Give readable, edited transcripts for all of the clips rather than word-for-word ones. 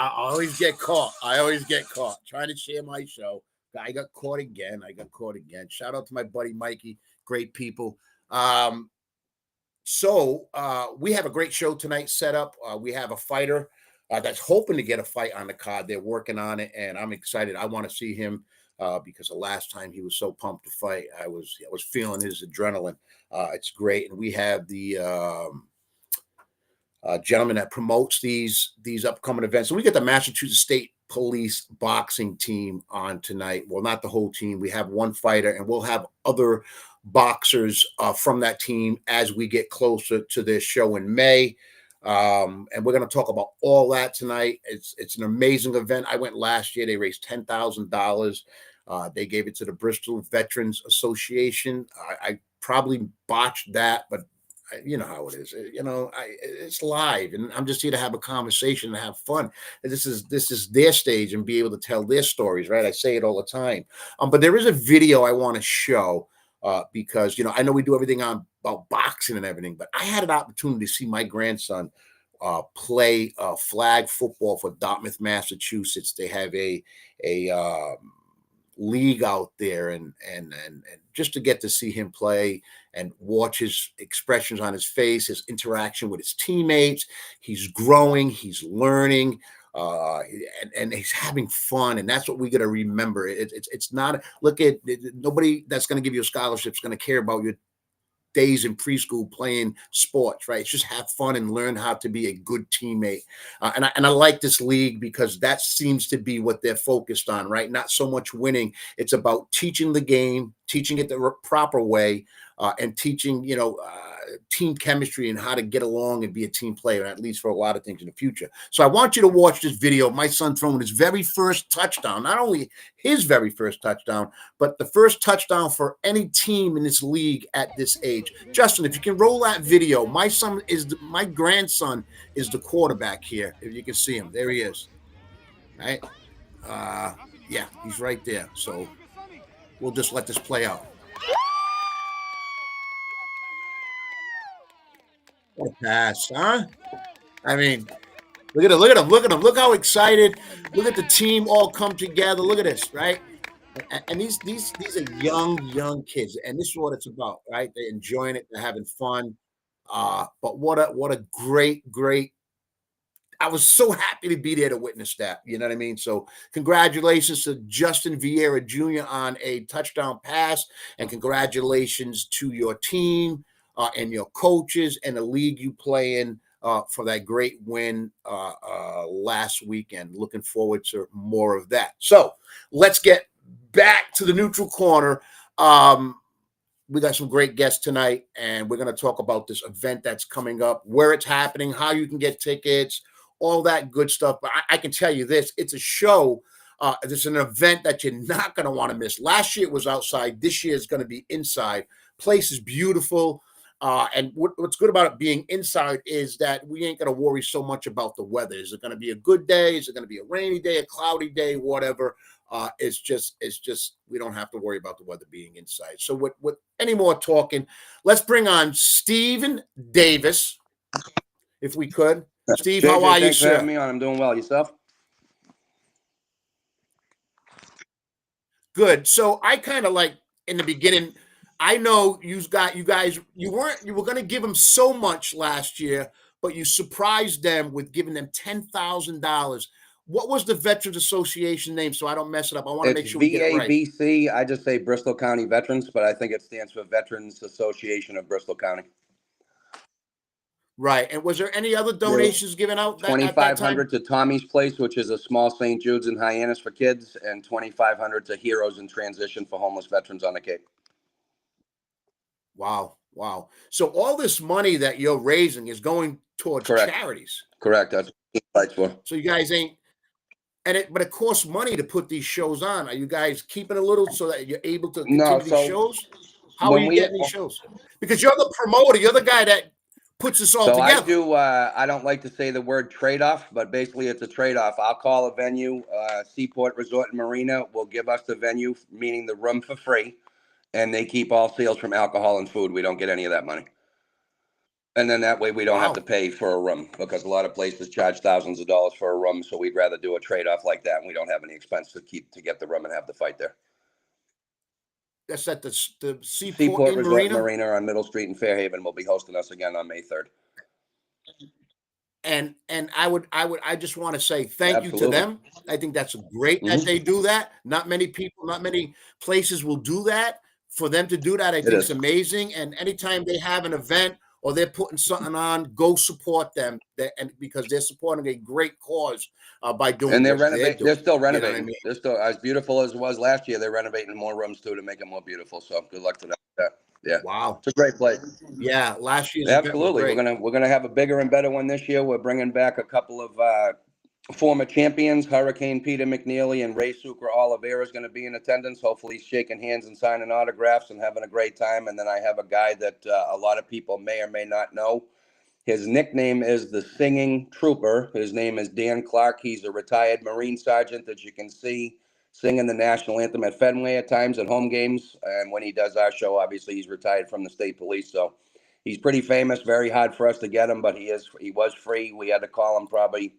I always get caught. I always get caught trying to share my show. I got caught again. Shout out to my buddy Mikey. Great people. So we have a great show tonight set up. We have a fighter that's hoping to get a fight on the card. They're working on it, and I'm excited. I want to see him because the last time he was so pumped to fight, I was feeling his adrenaline. It's great, and we have the gentleman that promotes these upcoming events. So we get the Massachusetts State Police boxing team on tonight. Well, not the whole team. We have one fighter, and we'll have other boxers from that team as we get closer to this show in May. And we're going to talk about all that tonight. It's an amazing event. I went last year. They raised $10,000. They gave it to the Bristol Veterans Association. I probably botched that, but you know how it is. It's live, and I'm just here to have a conversation and have fun. And this is their stage and be able to tell their stories, right? I say it all the time. But there is a video I want to show because I know we do everything about boxing and everything, but I had an opportunity to see my grandson play flag football for Dartmouth, Massachusetts. They have a league out there, and just to get to see him play and watch his expressions on his face, his interaction with his teammates, he's growing, he's learning, and he's having fun, and that's what we got to remember. It's not nobody that's going to give you a scholarship is going to care about your days in preschool playing sports, right? It's just have fun and learn how to be a good teammate. And I like this league because that seems to be what they're focused on, right? Not so much winning. It's about teaching the game, teaching it the proper way, and teaching, team chemistry and how to get along and be a team player, at least for a lot of things in the future. So I want you to watch this video. My son throwing his very first touchdown, not only his very first touchdown, but the first touchdown for any team in this league at this age. Justin, if you can roll that video. My grandson is the quarterback here. If you can see him, there he is. Right? Yeah, he's right there. So we'll just let this play out. What a pass, huh? I mean, look at him. Look how excited. Look at the team all come together. Look at this, right? And these are young kids, and this is what it's about, right? They're enjoying it, they're having fun. But what a great. I was so happy to be there to witness that. You know what I mean? So congratulations to Justin Vieira Jr. on a touchdown pass, and congratulations to your team and your coaches and the league you play in for that great win last weekend. Looking forward to more of that. So let's get back to the neutral corner. We got some great guests tonight, and we're going to talk about this event that's coming up, where it's happening, how you can get tickets, all that good stuff. But I can tell you this, it's a show. It's an event that you're not going to want to miss. Last year it was outside. This year is going to be inside. Place is beautiful. And what's good about it being inside is that we ain't going to worry so much about the weather. Is it going to be a good day? Is it going to be a rainy day, a cloudy day, whatever? It's just we don't have to worry about the weather being inside. So with any more talking, let's bring on Stephen Davis, if we could. Steve, JJ, how are you, thanks sir? for having me on. I'm doing well. Yourself? Good. So I kind of like in the beginning, I know you guys, you were going to give them so much last year, but you surprised them with giving them $10,000. What was the Veterans Association name? So I don't mess it up. I want to make sure we get it right. VABC. I just say Bristol County Veterans, but I think it stands for Veterans Association of Bristol County. Right. And was there any other donations given out? $2,500 to Tommy's Place, which is a small St. Jude's in Hyannis for kids, and $2,500 to Heroes in Transition for homeless veterans on the Cape. Wow. So all this money that you're raising is going towards charities. Correct. That's what fights for. So you guys ain't, but it costs money to put these shows on. Are you guys keeping a little so that you're able to continue these shows? How are you getting these shows? Because you're the promoter. You're the guy that puts this all together. I don't like to say the word trade-off, but basically it's a trade-off. I'll call a venue, Seaport Resort and Marina will give us the venue, meaning the room, for free, and they keep all sales from alcohol and food. We don't get any of that money. And then that way we don't have Wow. to pay for a room, because a lot of places charge thousands of dollars for a room. So we'd rather do a trade-off like that, and we don't have any expense to get the room and have the fight there. That's at the Seaport Seaport in Resort and Marina. Marina on Middle Street in Fairhaven will be hosting us again on May 3rd. And I just want to say thank you to Absolutely. them. I think that's great that Mhm. they do that. Not many people, not many places will do that. For them to do that, I It think is. it's amazing. And anytime they have an event or they're putting something on, go support them. And because they're supporting a great cause by doing And they're what they're renovating. They're doing. still You know what I renovating. mean? They're still as beautiful as it was last year. They're renovating more rooms too to make it more beautiful. So good luck to them. Yeah, Wow. it's a great place. Yeah, last year's event was Absolutely. great. We're gonna have a bigger and better one this year. We're bringing back a couple of former champions. Hurricane Peter McNeely and Ray Sucre Oliveira is going to be in attendance. Hopefully shaking hands and signing autographs and having a great time. And then I have a guy that a lot of people may or may not know. His nickname is the Singing Trooper. His name is Dan Clark. He's a retired Marine sergeant that you can see singing the national anthem at Fenway at times at home games. And when he does our show, obviously he's retired from the state police. So he's pretty famous. Very hard for us to get him, but he was free. We had to call him probably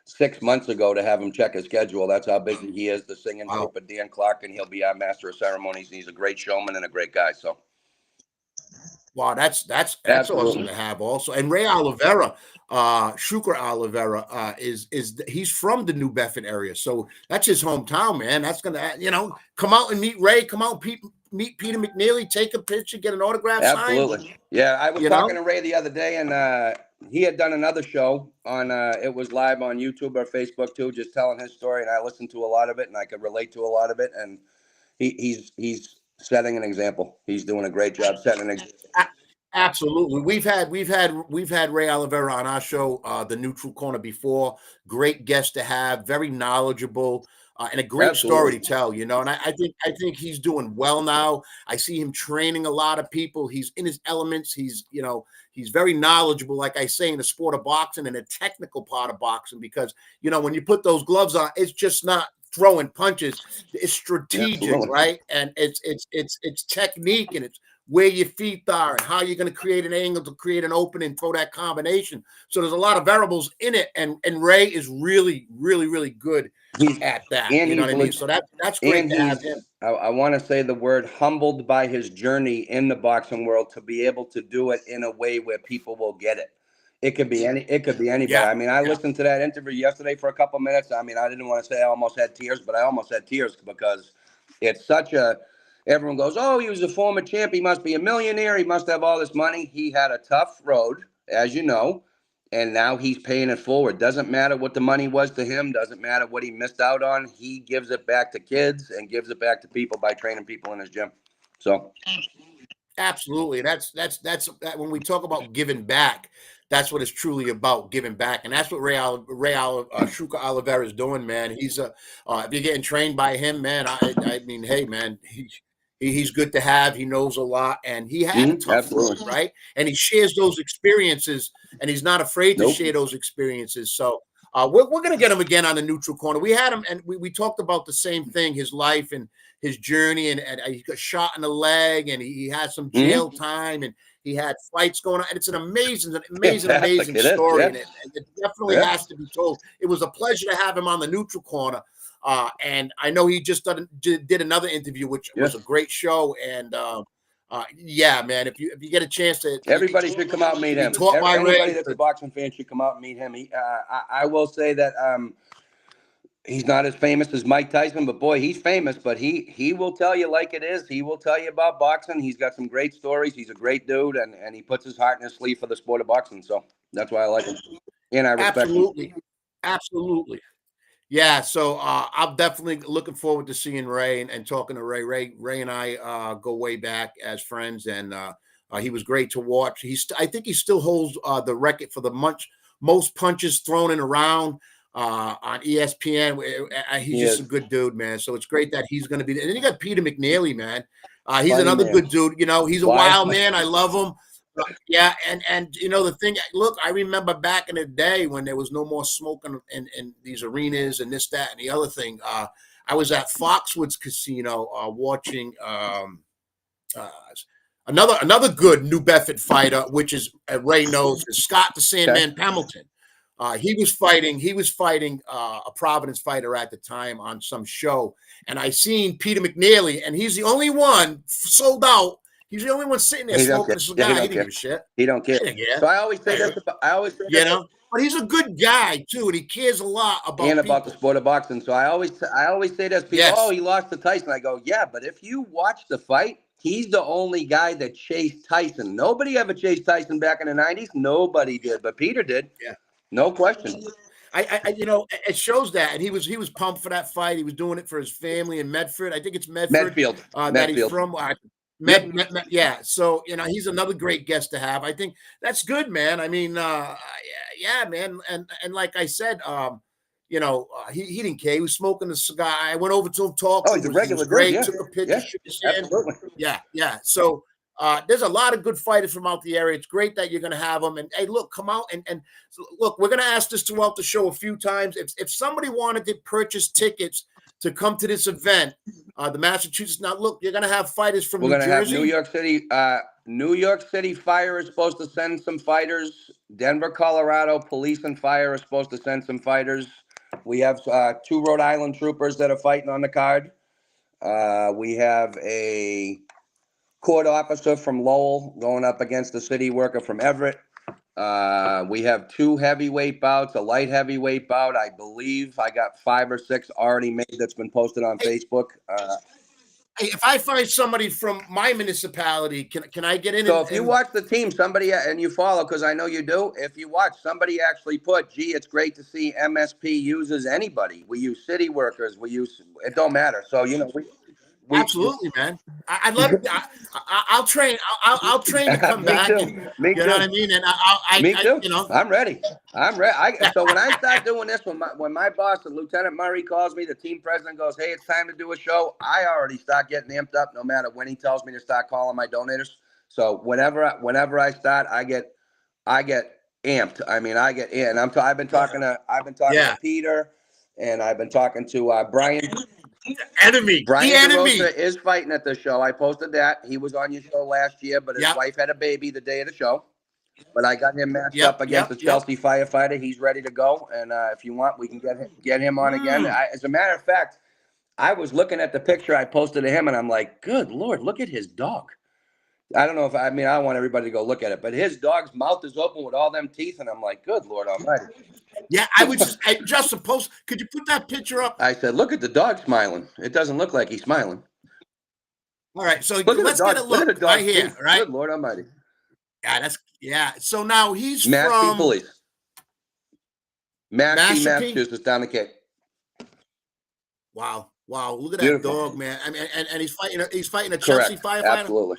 6 months ago to have him check his schedule. That's how busy he is. The Singing Wow. Trooper Dan Clark, and he'll be our master of ceremonies. He's a great showman and a great guy. So Wow, that's awesome absolutely. to have also. And Ray Oliveira, Shukra Oliveira, is he's from the New Bedford area, so that's his hometown, man. That's gonna come out and meet Ray, come out and meet Peter McNeely, take a picture, get an autograph signed. Absolutely. Yeah, I was You know, talking to Ray the other day, and he had done another show on. It was live on YouTube or Facebook too, just telling his story. And I listened to a lot of it, and I could relate to a lot of it. And he's setting an example. He's doing a great job setting an example. absolutely. We've had Ray Oliveira on our show, The Neutral Corner, before. Great guest to have, very knowledgeable. And a great story to Absolutely. tell, and I think he's doing well now. I see him training a lot of people. He's in his elements. He's very knowledgeable, like I say, in the sport of boxing and the technical part of boxing, because when you put those gloves on, it's just not throwing punches. It's strategic, Absolutely. right? And it's technique, and it's where your feet are and how you're going to create an angle to create an opening, throw that combination. So there's a lot of variables in it, and Ray is really, really, really good He's at that. and You know he's what I mean? So that's great and to have him. I want to say the word humbled by his journey in the boxing world to be able to do it in a way where people will get it. It could be anybody. Yeah, I mean, I yeah, listened to that interview yesterday for a couple of minutes. I mean, I didn't want to say I almost had tears, but I almost had tears because it's such a everyone goes, "Oh, he was a former champ. He must be a millionaire. He must have all this money." He had a tough road, as you know, and now he's paying it forward. Doesn't matter what the money was to him. Doesn't matter what he missed out on. He gives it back to kids and gives it back to people by training people in his gym. So absolutely. When we talk about giving back, that's what it's truly about, giving back, and that's what Shuka Oliveira is doing, man. If you're getting trained by him, man, I mean, hey, man, he's good to have. He knows a lot, and he had a tough road, absolutely. right? And he shares those experiences, and he's not afraid to Nope. share those experiences. So we're going to get him again on the Neutral Corner. We had him, and we talked about the same thing, his life and his journey, and he got shot in the leg, and he had some jail time, and he had fights going on. And it's an amazing, Fantastic. amazing It is. story, Yeah. and it definitely Yeah. has to be told. It was a pleasure to have him on the Neutral Corner. And I know he just did another interview, which was Yes. a great show. And yeah, man, if you get a chance Everybody should come out and meet to be him. taught by Anybody Ray, that's a boxing fan should come out and meet him. I will say that he's not as famous as Mike Tyson, but boy, he's famous. But he will tell you like it is. He will tell you about boxing. He's got some great stories. He's a great dude, and he puts his heart in his sleeve for the sport of boxing. So that's why I like him, and I respect him. absolutely, absolutely. Yeah, so I'm definitely looking forward to seeing Ray and talking to Ray. Ray and I go way back as friends, and he was great to watch. I think he still holds the record for the most punches thrown in a round on ESPN. He's He just a is good dude, man. So it's great that he's going to be. And then you got Peter McNeely, man. He's funny another man. good dude. He's a Wise wild man. man. I love him. Yeah, and the thing. Look, I remember back in the day when there was no more smoking in these arenas and this, that, and the other thing. I was at Foxwoods Casino watching uh, Another good New Bedford fighter, which is Ray knows, is Scott the Sandman Hamilton. He was fighting a Providence fighter at the time on some show, and I seen Peter McNeely, and he's the only one sold out. He's the only one sitting there smoking a cigar. Yeah, he didn't give a shit. He don't care. So I always say this. But he's a good guy too, and he cares a lot about about the sport of boxing. So I always say this. People, oh, he lost to Tyson. I go, yeah, but if you watch the fight, he's the only guy that chased Tyson. Nobody ever chased Tyson back in the 90s. Nobody did, but Peter did. Yeah. No question. It shows that, and he was pumped for that fight. He was doing it for his family in Medford. I think it's Medfield. That he's from. Yeah. So he's another great guest to have. I think that's good, man. I mean, yeah, man. And like I said, he didn't care. He was smoking a cigar. I went over to him, talked. Oh, he's a regular. Great. Yeah. Took a picture. Absolutely. Yeah. So. There's a lot of good fighters from out the area. It's great that you're going to have them. And hey, look, come out and look. We're going to ask this throughout the show a few times. If somebody wanted to purchase tickets to come to this event, the Massachusetts. Now, look, you're going to have fighters from New Jersey. We're going to have New York City. New York City Fire is supposed to send some fighters. Denver, Colorado Police and Fire are supposed to send some fighters. We have 2 Rhode Island troopers that are fighting on the card. We have a court officer from Lowell going up against a city worker from Everett. We have 2 heavyweight bouts, a light heavyweight bout. I believe I got 5 or 6 already made that's been posted on Facebook. If I find somebody from my municipality, can I get in? So if you watch the team, somebody, and you follow, because I know you do, if you watch, somebody actually put, gee, it's great to see MSP uses anybody. We use city workers. It don't matter. So, absolutely, man. I'd love. I'll train. I'll train to come back. Too. And, you know what I mean? And me too. I'm ready. So when I start doing this, when my boss, Lieutenant Murray, calls me, the team president goes, "Hey, it's time to do a show." I already start getting amped up, no matter when he tells me to start calling my donators. So whenever I start, I get amped. I mean, I get in. I've been talking to Peter, and I've been talking to Brian. Brian DeRosa is fighting at the show. I posted that. He was on your show last year, but his wife had a baby the day of the show. But I got him matched up against the Chelsea firefighter. He's ready to go. And if you want, we can get him on again. As a matter of fact, I was looking at the picture I posted to him, and I'm like, good Lord, look at his dog. I don't know I don't want everybody to go look at it, but his dog's mouth is open with all them teeth, and I'm like, good Lord almighty. Yeah, I just supposed. Could you put that picture up? I said, look at the dog smiling. It doesn't look like he's smiling. All right, so let's get a look right here, right? Good Lord almighty. Yeah, So now he's Mashpee from Police. Mashpee, Massachusetts, down the Cape. Wow, look at that dog, man. I mean, and he's fighting a Chelsea firefighter. Absolutely.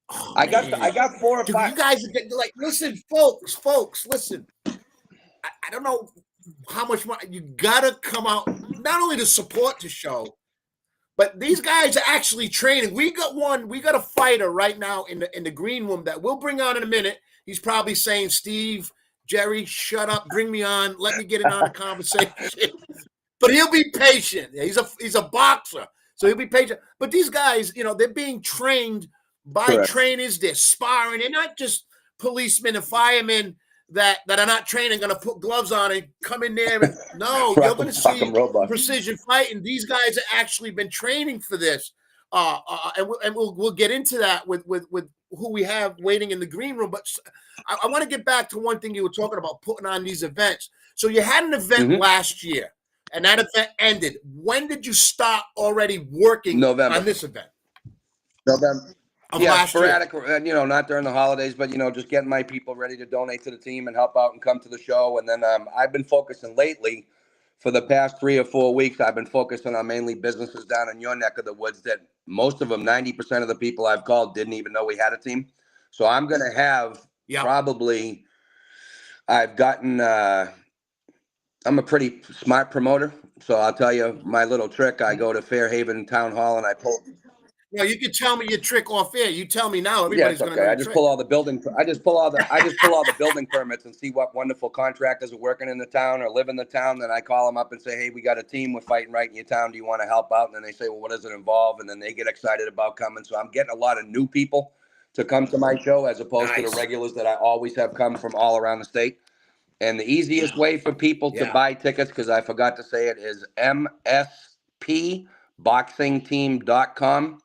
Oh, I got 4 or 5. You guys are like, listen, folks, listen. I don't know how much money you gotta come out, not only to support the show, but these guys are actually training. We got a fighter right now in the green room that we'll bring on in a minute. He's probably saying, Steve, Jerry, shut up, bring me on, let me get in on the conversation. But he'll be patient. He's a boxer, so he'll be patient. But these guys, they're being trained by trainers. They're sparring. They're not just policemen and firemen that are not trained and going to put gloves on and come in there. And, no, you're going to see precision fighting. These guys have actually been training for this. And we'll get into that with who we have waiting in the green room. But I want to get back to one thing you were talking about, putting on these events. So you had an event last year, and that event ended. When did you start already working on this event? November. Yeah, sporadic, not during the holidays, but, just getting my people ready to donate to the team and help out and come to the show. And then I've been focusing lately for the past 3 or 4 weeks. I've been focusing on mainly businesses down in your neck of the woods that most of them, 90% of the people I've called didn't even know we had a team. So I'm going to have probably, I've gotten, I'm a pretty smart promoter. So I'll tell you my little trick. I go to Fairhaven Town Hall and I pull. No, you can tell me your trick off air. You tell me now. Everybody's going to know. I just pull all the building. I just pull all the building permits and see what wonderful contractors are working in the town or live in the town. Then I call them up and say, "Hey, we got a team. We're fighting right in your town. Do you want to help out?" And then they say, "Well, what does it involve?" And then they get excited about coming. So I'm getting a lot of new people. to come to my show as opposed to the Nice. regulars that I always have come from all around the state. And the easiest way for people to buy tickets, because I forgot to say it, is mspboxingteam.com.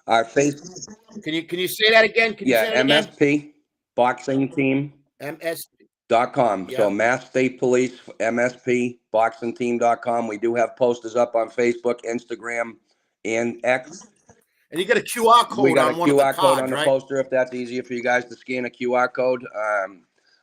Our face. Can you say that again? Can you say that again? MSP Boxing Team. MS. So Mass State Police, MSP Boxing Team.com. We do have posters up on Facebook, Instagram, and X. And you got a QR code on one of the cards, code on the right? poster if that's easier for you guys to scan a QR code.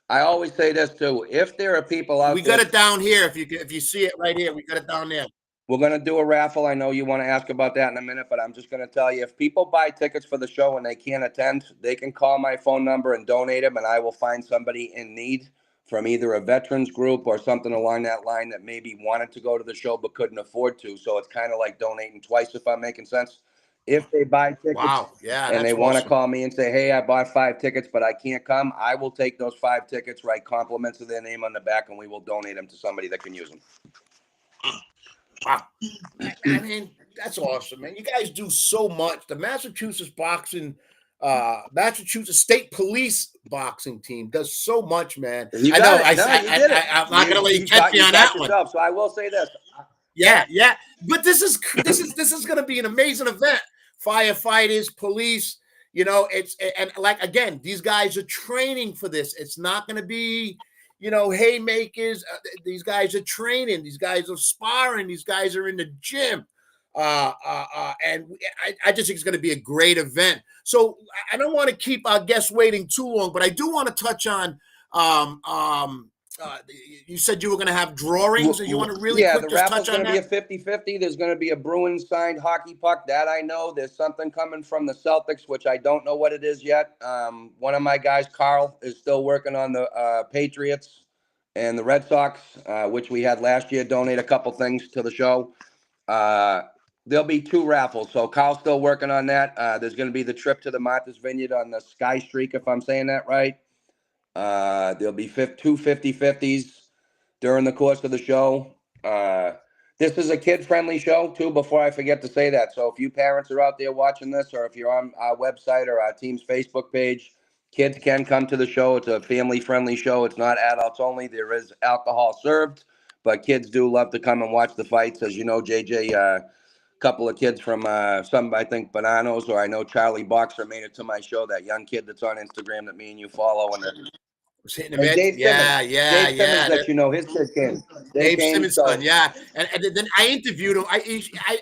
I always say this too: if there are people out there, we got it down here. If you see it right here, we got it down there. We're going to do a raffle. I know you want to ask about that in a minute, but I'm just going to tell you, if people buy tickets for the show and they can't attend, they can call my phone number and donate them, and I will find somebody in need from either a veterans group or something along that line that maybe wanted to go to the show but couldn't afford to. So it's kind of like donating twice, if I'm making sense. If they buy tickets and they want to call me and say, hey, I bought 5 tickets, but I can't come, I will take those 5 tickets, write compliments of their name on the back, and we will donate them to somebody that can use them. Wow. I mean, that's awesome, man. You guys do so much. The Massachusetts State Police boxing team does so much, man. I'm not going to let you catch me on that one. So I will say this. Yeah. But this is going to be an amazing event. Firefighters, police, and like, again, these guys are training for this. It's not going to be, haymakers. These guys are training. These guys are sparring. These guys are in the gym. And I just think it's going to be a great event. So I don't want to keep our guests waiting too long, but I do want to touch on, you said you were going to have drawings, and you want to really quick just touch on that? Yeah, the raffle's going to be a 50-50. There's going to be a Bruins signed hockey puck. That I know. There's something coming from the Celtics, which I don't know what it is yet. One of my guys, Carl, is still working on the Patriots and the Red Sox, which we had last year, donate a couple things to the show. There'll be 2 raffles. So Carl's still working on that. There's going to be the trip to the Martha's Vineyard on the Sky Streak, if I'm saying that right. There'll be 2 50-50s during the course of the show. This is a kid-friendly show, too, before I forget to say that. So if you parents are out there watching this, or if you're on our website or our team's Facebook page, kids can come to the show. It's a family-friendly show. It's not adults only. There is alcohol served, but kids do love to come and watch the fights. As you know, JJ, a couple of kids from some, I think, Bananos, or I know Charlie Boxer made it to my show, that young kid that's on Instagram that me and you follow. And Dave Simmons, that you know, his kid came. Dave Simmons' son, yeah. And then I interviewed him.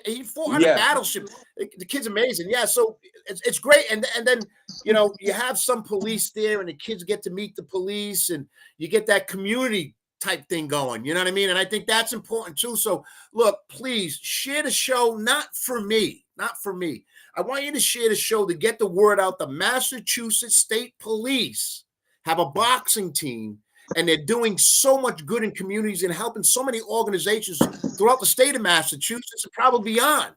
He fought on a battleship. The kid's amazing. Yeah, so it's great. And then, you have some police there, and the kids get to meet the police, and you get that community type thing going. You know what I mean? And I think that's important too. So look, please share the show, not for me. I want you to share the show to get the word out. The Massachusetts State Police have a boxing team, and they're doing so much good in communities and helping so many organizations throughout the state of Massachusetts and probably beyond.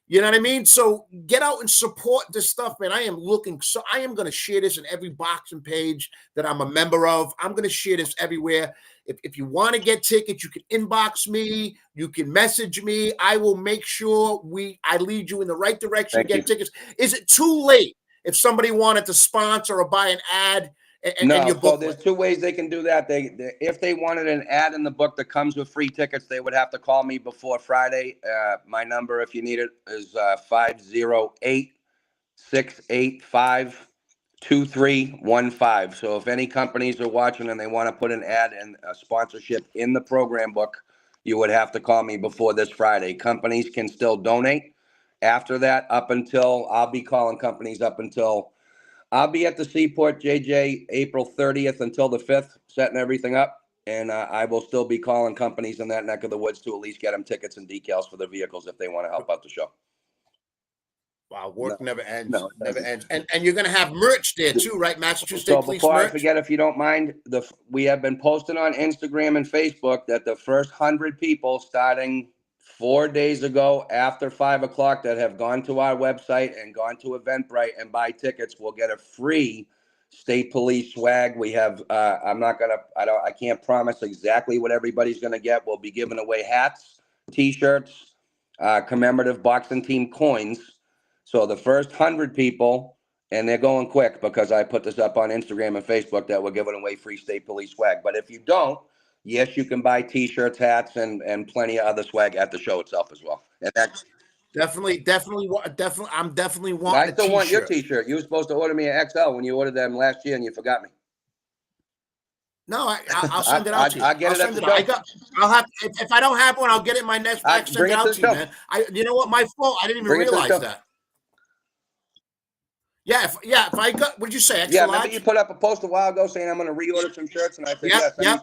You know what I mean? So get out and support this stuff, man. I am going to share this in every boxing page that I'm a member of. I'm going to share this everywhere. If you want to get tickets, you can inbox me. You can message me. I will make sure I lead you in the right direction to get tickets. Is it too late if somebody wanted to sponsor or buy an ad? So there's 2 ways they can do that. If they wanted an ad in the book that comes with free tickets, they would have to call me before Friday. My number, if you need it, is 508-685-2315. So if any companies are watching and they want to put an ad and a sponsorship in the program book, you would have to call me before this Friday. Companies can still donate. After that, I'll be calling companies up until I'll be at the Seaport, JJ, April 30th until the 5th, setting everything up. And I will still be calling companies in that neck of the woods to at least get them tickets and decals for their vehicles if they want to help out the show. Wow, work never ends. Never ends. And you're going to have merch there too, right? Massachusetts State Police before merch? I forget, if you don't mind, we have been posting on Instagram and Facebook that the first 100 people starting 4 days ago after 5 o'clock that have gone to our website and gone to Eventbrite and buy tickets will get a free State Police swag. We have, I can't promise exactly what everybody's going to get. We'll be giving away hats, T-shirts, commemorative boxing team coins. So the first 100 people and they're going quick because I put this up on Instagram and Facebook that we're giving away free state police swag. But if you don't, yes, you can buy T-shirts, hats, and plenty of other swag at the show itself as well. And that's Definitely. I'm definitely I wanting a still want your T-shirt. T-shirt. You were supposed to order me an XL when you ordered them last year, and you forgot me. No, I'll send it out to you. I'll get it at the show. I'll have if I don't have one, I'll get it in my next pack. Send it out to you, man. You know what? My fault. I didn't even realize that. Yeah, if I got, what did you say? Extra Yeah, large? remember you put up a post a while ago saying I'm going to reorder some shirts, and I said yes.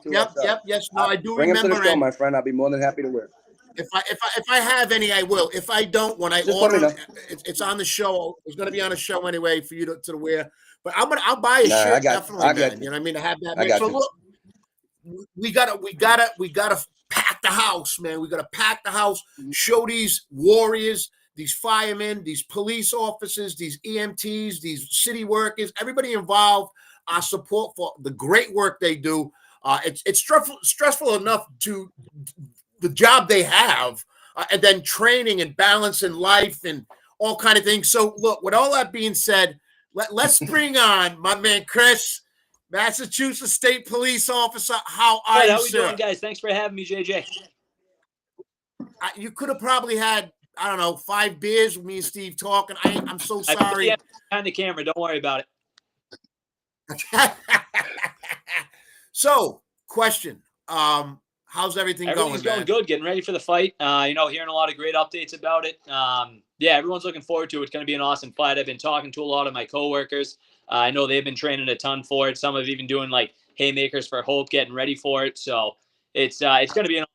Yes. No, I do Bring remember. them to the show, my friend. I'll be more than happy to wear. If I have any, I will. If I don't, when I order, it's on the show. It's going to be on the show anyway for you to wear. But I'll buy a shirt definitely, man. You know what I mean? To have that. So look, we gotta pack the house, man. We gotta pack the house. Show these warriors, these firemen, these police officers, these EMTs, these city workers, everybody involved, our support for the great work they do. It's stressful enough to the job they have, and then training and balancing life and all kind of things. So look, with all that being said, let's bring on my man Chris, Massachusetts State Police Officer. How are you, how we sir? doing, guys? Thanks for having me, JJ. You could have probably had, I don't know, 5 beers with me and Steve talking. I'm so sorry. Behind the camera, don't worry about it. So, question. How's everything going? Everything's going good. Getting ready for the fight. Hearing a lot of great updates about it. Everyone's looking forward to it. It's going to be an awesome fight. I've been talking to a lot of my coworkers. I know they've been training a ton for it. Some have even doing like haymakers for hope, getting ready for it. So it's going to be. You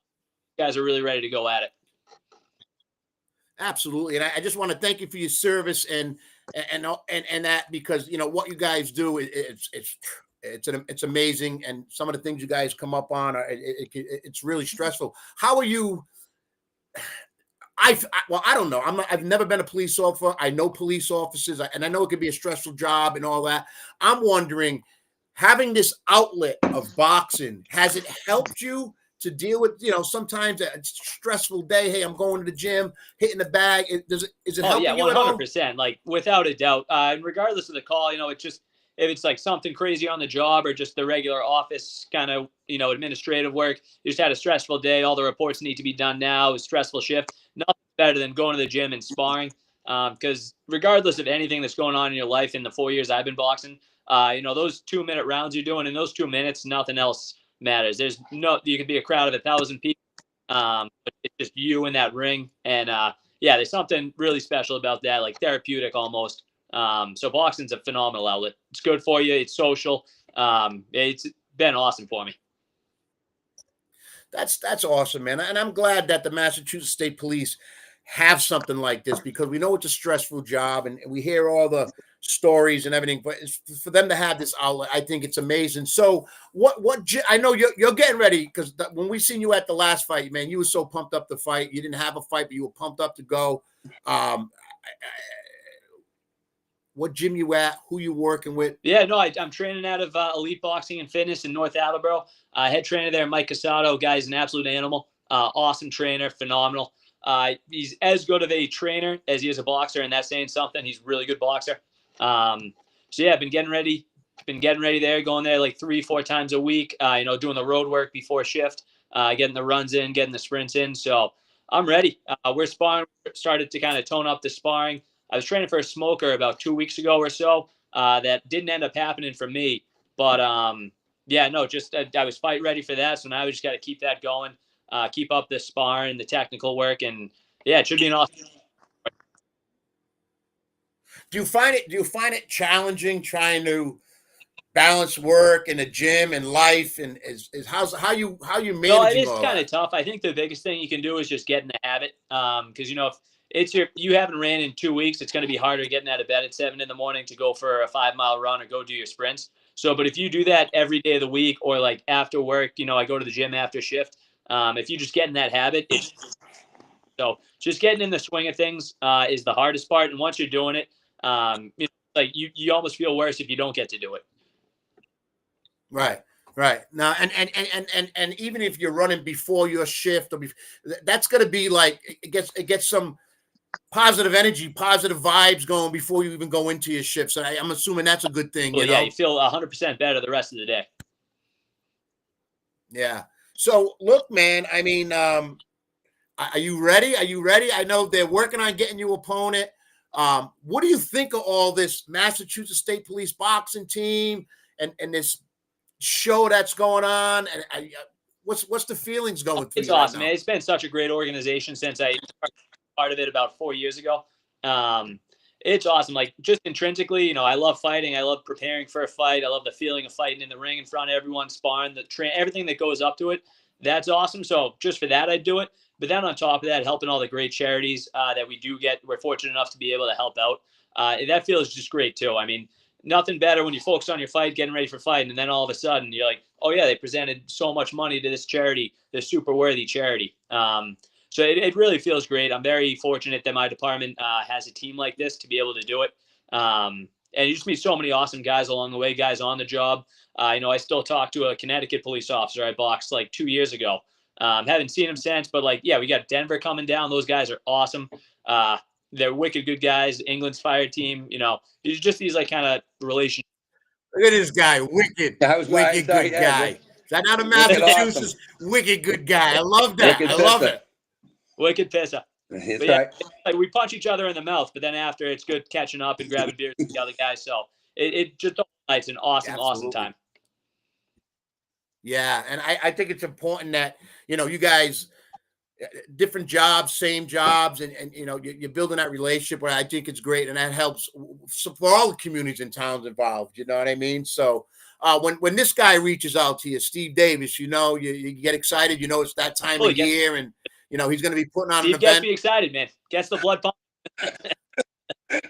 guys are really ready to go at it. Absolutely, and I just want to thank you for your service and that, because what you guys do it's amazing, and some of the things you guys come up on it's really stressful. How are you? I don't know. I've never been a police officer. I know police officers, and I know it could be a stressful job and all that. I'm wondering, having this outlet of boxing, has it helped you to deal with, sometimes a stressful day? Hey, I'm going to the gym, hitting the bag. Is it helping you at all? 100%. Like, without a doubt. And regardless of the call, it's just, if it's like something crazy on the job or just the regular office kind of, administrative work, you just had a stressful day, all the reports need to be done now, a stressful shift, nothing better than going to the gym and sparring. Because regardless of anything that's going on in your life in the 4 years I've been boxing, those 2-minute rounds you're doing, in those 2 minutes, nothing else matters. You could be a crowd of 1,000 people, but it's just you in that ring. And there's something really special about that, like therapeutic almost. So boxing's a phenomenal outlet. It's good for you. It's social. It's been awesome for me. That's awesome, man. And I'm glad that the Massachusetts State Police have something like this, because we know it's a stressful job and we hear all the stories and everything, but for them to have this outlet, I think it's amazing. So I know you're getting ready, because when we seen you at the last fight, man, you were so pumped up to fight. You didn't have a fight, but you were pumped up to go. What gym you at? Who you working with? Yeah, no, I'm training out of Elite Boxing and Fitness in North Attleboro. Head trainer there, Mike Casado. Guy's an absolute animal. Awesome trainer, phenomenal. He's as good of a trainer as he is a boxer, and that's saying something. He's a really good boxer. I've been getting ready. There, going there like 3-4 times a week. Doing the road work before shift, getting the runs in, getting the sprints in. So I'm ready. We're sparring. Started to kind of tone up the sparring. I was training for a smoker about 2 weeks ago or so. That didn't end up happening for me. But I was fight ready for that. So now we just got to keep that going, keep up the sparring, the technical work, and it should be an awesome. Do you find it challenging trying to balance work in the gym and life, and how you managing? No, it is kind of tough. I think the biggest thing you can do is just get in the habit. Because if you haven't ran in 2 weeks, it's going to be harder getting out of bed at 7 a.m. to go for a 5-mile run or go do your sprints. So, but if you do that every day of the week, or like after work, I go to the gym after shift. If you just get in that habit, so just getting in the swing of things is the hardest part. And once you're doing it, you almost feel worse if you don't get to do it. Right. Now, and even if you're running before your shift, that's going to be like, it gets some positive energy, positive vibes going before you even go into your shift. So I'm assuming that's a good thing, Well, you yeah, know? you feel 100% better the rest of the day. Yeah. So look, man, I mean, are you ready? Are you ready? I know they're working on getting you opponent. What do you think of all this Massachusetts State Police boxing team and this show that's going on? And what's the feelings going through It's you right awesome, now? man. It's been such a great organization since I started part of it about 4 years ago. Um, it's awesome. Like just intrinsically, I love fighting. I love preparing for a fight. I love the feeling of fighting in the ring in front of everyone, sparring, everything that goes up to it. That's awesome. So just for that, I'd do it. But then on top of that, helping all the great charities that we do get, we're fortunate enough to be able to help out. That feels just great too. I mean, nothing better when you focus on your fight, getting ready for fighting, and then all of a sudden you're like, oh yeah, they presented so much money to this charity, this super worthy charity. So it really feels great. I'm very fortunate that my department has a team like this to be able to do it. And you just meet so many awesome guys along the way, guys on the job. I still talk to a Connecticut police officer I boxed like 2 years ago. Haven't seen him since, but like, yeah, we got Denver coming down. Those guys are awesome. They're wicked good guys. England's fire team, it's just these like kind of relationships. Look at this guy, wicked, wicked good guy. Is that out of Massachusetts? Awesome. Wicked good guy. I love that. Wicked I love pisser. it. Wicked pisser. That's But yeah, right. like we punch each other in the mouth, but then after it's good catching up and grabbing beers with the other guys. So it just it's an awesome, awesome time. Yeah, and I think it's important that you guys, different jobs, same jobs, and you're building that relationship where I think it's great, and that helps for all the communities and towns involved. You know what I mean? So when this guy reaches out to you, Steve Davis, you get excited. It's that time of year, and he's going to be putting on Steve an event. Gets me excited, man. Gets the blood pumping.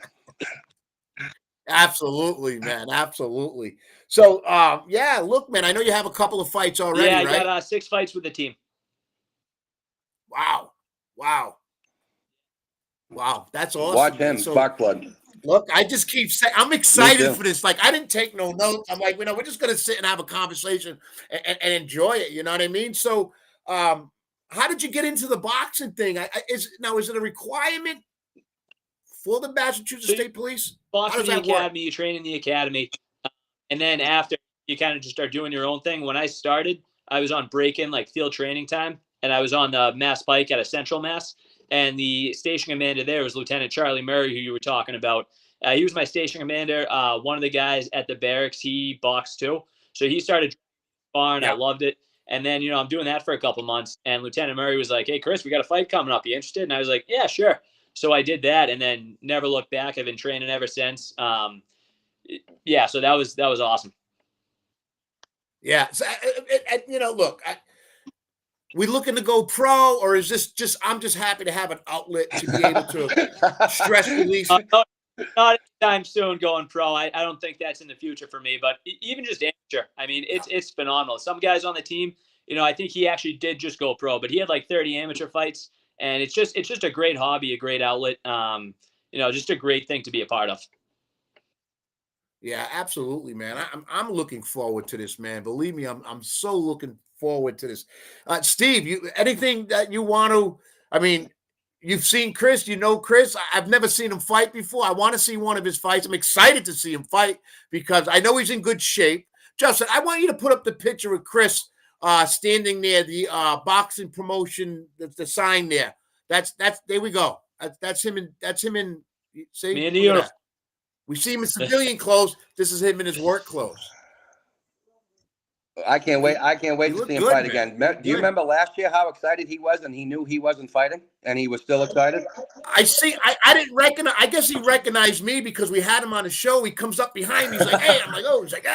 Absolutely, man. Absolutely. So, yeah, look, man, I know you have a couple of fights already, yeah, I right? got 6 fights with the team. Wow. That's awesome. Watch him, so, spark plug. Look, I just keep saying, I'm excited for this. Like, I didn't take no notes. I'm like, we're just going to sit and have a conversation and enjoy it. You know what I mean? So, how did you get into the boxing thing? Is it a requirement for the Massachusetts State Police? Box in the academy, you train in the academy, and then after you kind of just start doing your own thing. When I started, I was on break-in, like field training time, and I was on the Mass Pike at a Central Mass, and the station commander there was Lieutenant Charlie Murray, who you were talking about. He was my station commander. One of the guys at the barracks, he boxed too, so he started sparring. I loved it. And then, I'm doing that for a couple months, and Lieutenant Murray was like, hey, Chris, we got a fight coming up. You interested? And I was like, yeah, sure. So I did that and then never looked back. I've been training ever since. Yeah, so that was awesome. Yeah. So, look, we looking to go pro, or is this I'm just happy to have an outlet to be able to stress release? Not anytime soon going pro. I don't think that's in the future for me, but even just amateur. I mean, it's phenomenal. Some guys on the team, I think he actually did just go pro, but he had like 30 amateur fights. And it's just a great hobby, a great outlet, just a great thing to be a part of. Yeah, absolutely, man. I'm looking forward to this, man. Believe me, I'm so looking forward to this. Steve, anything that you want to? I mean, you've seen Chris. Chris. I've never seen him fight before. I want to see one of his fights. I'm excited to see him fight because I know he's in good shape. Justin, I want you to put up the picture of Chris. Standing near the boxing promotion, the sign there. That's there we go. That's him in see, me and the we see him in civilian clothes. This is him in his work clothes. I can't wait to see him fight again. Do you remember last year how excited he was and he knew he wasn't fighting and he was still excited? I didn't recognize. I guess he recognized me because we had him on the show. He comes up behind me. He's like, hey, I'm like, oh, he's like,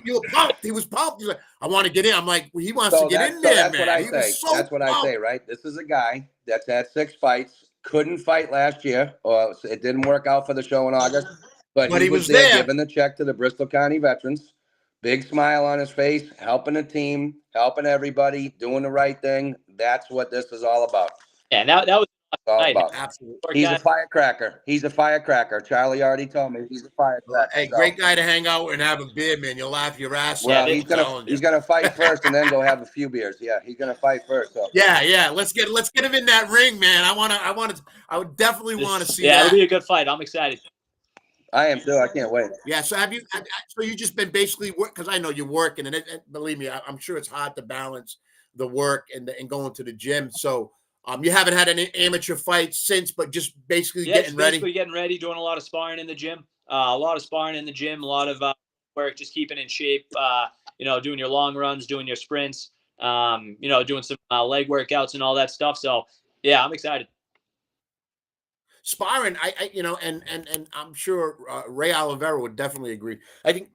you were pumped. He was pumped. He's like, I want to get in. I'm like, well, he wants to get in there, that's man. What I say. That's what I say, right? This is a guy that's had 6 fights, couldn't fight last year, or it didn't work out for the show in August, but he was there giving the check to the Bristol County veterans. Big smile on his face, helping the team, helping everybody, doing the right thing. That's what this is all about. Yeah, that was all Hey, about. Absolutely. He's a firecracker. He's a firecracker. Charlie already told me he's a firecracker. Hey, So, great guy to hang out with and have a beer, man. You'll laugh your ass well, off. Yeah, I'm telling you. he's gonna fight first and then go have a few beers. Yeah, he's gonna fight first. So Yeah. Let's get him in that ring, man. I would definitely want to see yeah, that. it'll be a good fight. I'm excited. I am too. I can't wait. Yeah. So so you just been basically work, because I know you're working, and believe me, I'm sure it's hard to balance the work and going to the gym. So you haven't had any amateur fights since, but just basically Yeah, getting just ready. basically getting ready, doing a lot of sparring in the gym. A lot of work, just keeping in shape. Doing your long runs, doing your sprints. Doing some leg workouts and all that stuff. So yeah, I'm excited. Sparring, and I'm sure Ray Oliveira would definitely agree. I think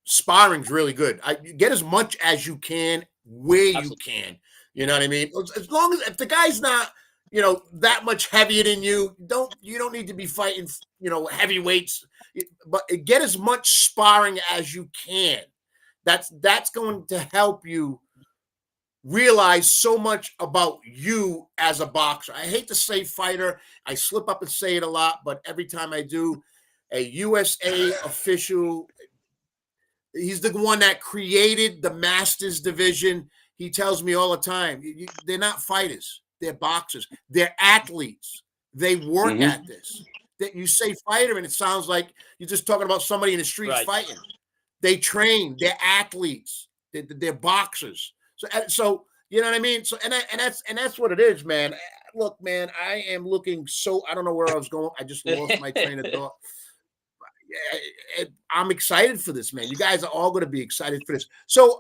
sparring's really good. You get as much as you can where you can. You know what I mean? As long as if the guy's not, that much heavier than you, you don't need to be fighting, heavyweights. But get as much sparring as you can. That's going to help you realize so much about you as a boxer. I hate to say fighter. I slip up and say it a lot, but every time I do, a USA official, he's the one that created the Masters division. He tells me all the time, they're not fighters. They're boxers. They're athletes. They work at this. That you say fighter, and it sounds like you're just talking about somebody in the streets fighting. They train. They're athletes. They're boxers. So you know what I mean. So that's what it is, man. Look, man, I am looking so. I don't know where I was going. I just lost my train of thought. I'm excited for this, man. You guys are all going to be excited for this. So,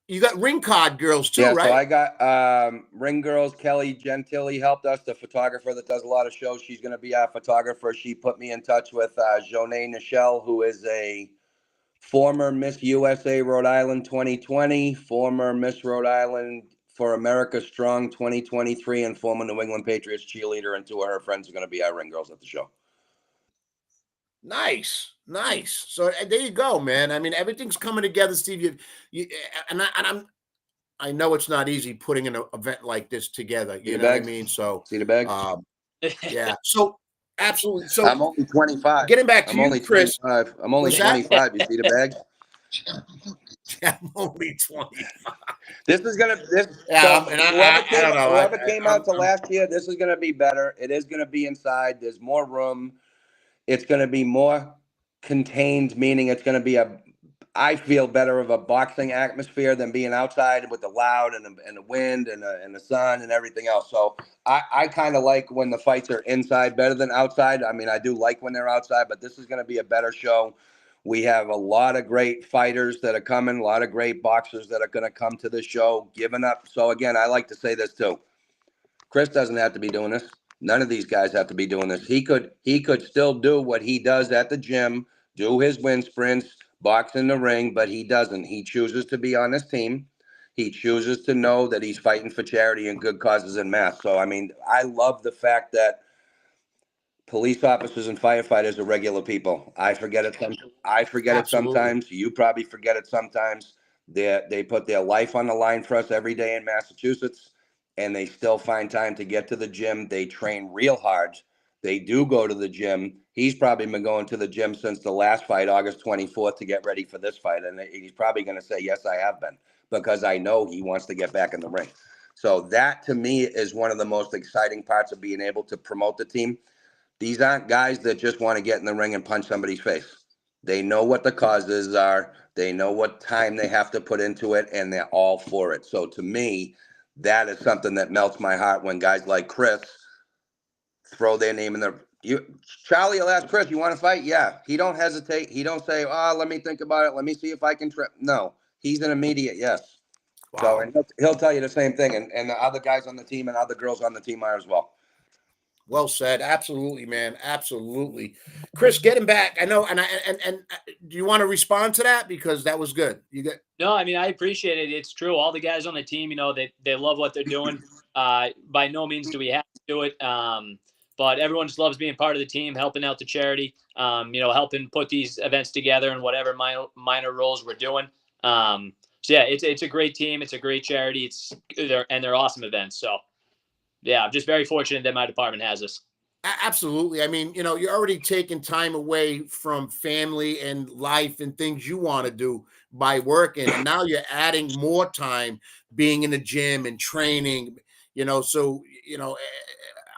you got ring card girls too, right? So I got ring girls. Kelly Gentili helped us, the photographer that does a lot of shows. She's going to be our photographer. She put me in touch with Joné Nichelle, who is a former Miss USA Rhode Island 2020, former Miss Rhode Island for America Strong 2023, and former New England Patriots cheerleader. And two of her friends are going to be our ring girls at the show. Nice. So there you go, man. I mean, everything's coming together, Steve. I know it's not easy putting an event like this together. You know what I mean? So see the bags. Yeah. So absolutely. So I'm only 25. Getting back to you, Chris. 25. I'm only 25. You see the bags? I'm only 25. This is gonna. Whoever came out to last year, this is gonna be better. It is gonna be inside. There's more room. It's gonna be more contained, meaning it's gonna be I feel better of a boxing atmosphere than being outside with the loud and the wind and the sun and everything else. So I kind of like when the fights are inside better than outside. I mean, I do like when they're outside, but this is going to be a better show. We have a lot of great fighters that are coming, a lot of great boxers that are going to come to this show, giving up. So again, I like to say this too. Chris doesn't have to be doing this. None of these guys have to be doing this. He could still do what he does at the gym, do his wind sprints, box in the ring, but he doesn't. He chooses to be on this team. He chooses to know that he's fighting for charity and good causes en masse. So, I mean, I love the fact that police officers and firefighters are regular people. I forget it sometimes. You probably forget it sometimes. They put their life on the line for us every day in Massachusetts, and they still find time to get to the gym. They train real hard. They do go to the gym. He's probably been going to the gym since the last fight, August 24th, to get ready for this fight. And he's probably going to say, yes, I have been, because I know he wants to get back in the ring. So that, to me, is one of the most exciting parts of being able to promote the team. These aren't guys that just want to get in the ring and punch somebody's face. They know what the causes are. They know what time they have to put into it, and they're all for it. So to me, that is something that melts my heart when guys like Chris throw their name in the. Charlie will ask Chris, you want to fight? Yeah. He don't hesitate. He don't say, let me think about it. Let me see if I can trip. No, he's an immediate yes. Wow. So and he'll tell you the same thing. And the other guys on the team and other girls on the team are as well. Well said. Absolutely, man. Absolutely. Chris, getting back. I know. And do you want to respond to that? Because that was good. No, I mean, I appreciate it. It's true. All the guys on the team, they love what they're doing. By no means do we have to do it. But everyone just loves being part of the team, helping out the charity, helping put these events together and whatever minor roles we're doing. So yeah, it's a great team. It's a great charity. They're awesome events. So yeah, I'm just very fortunate that my department has this. Absolutely. I mean, you're already taking time away from family and life and things you want to do by working. And now you're adding more time being in the gym and training, so,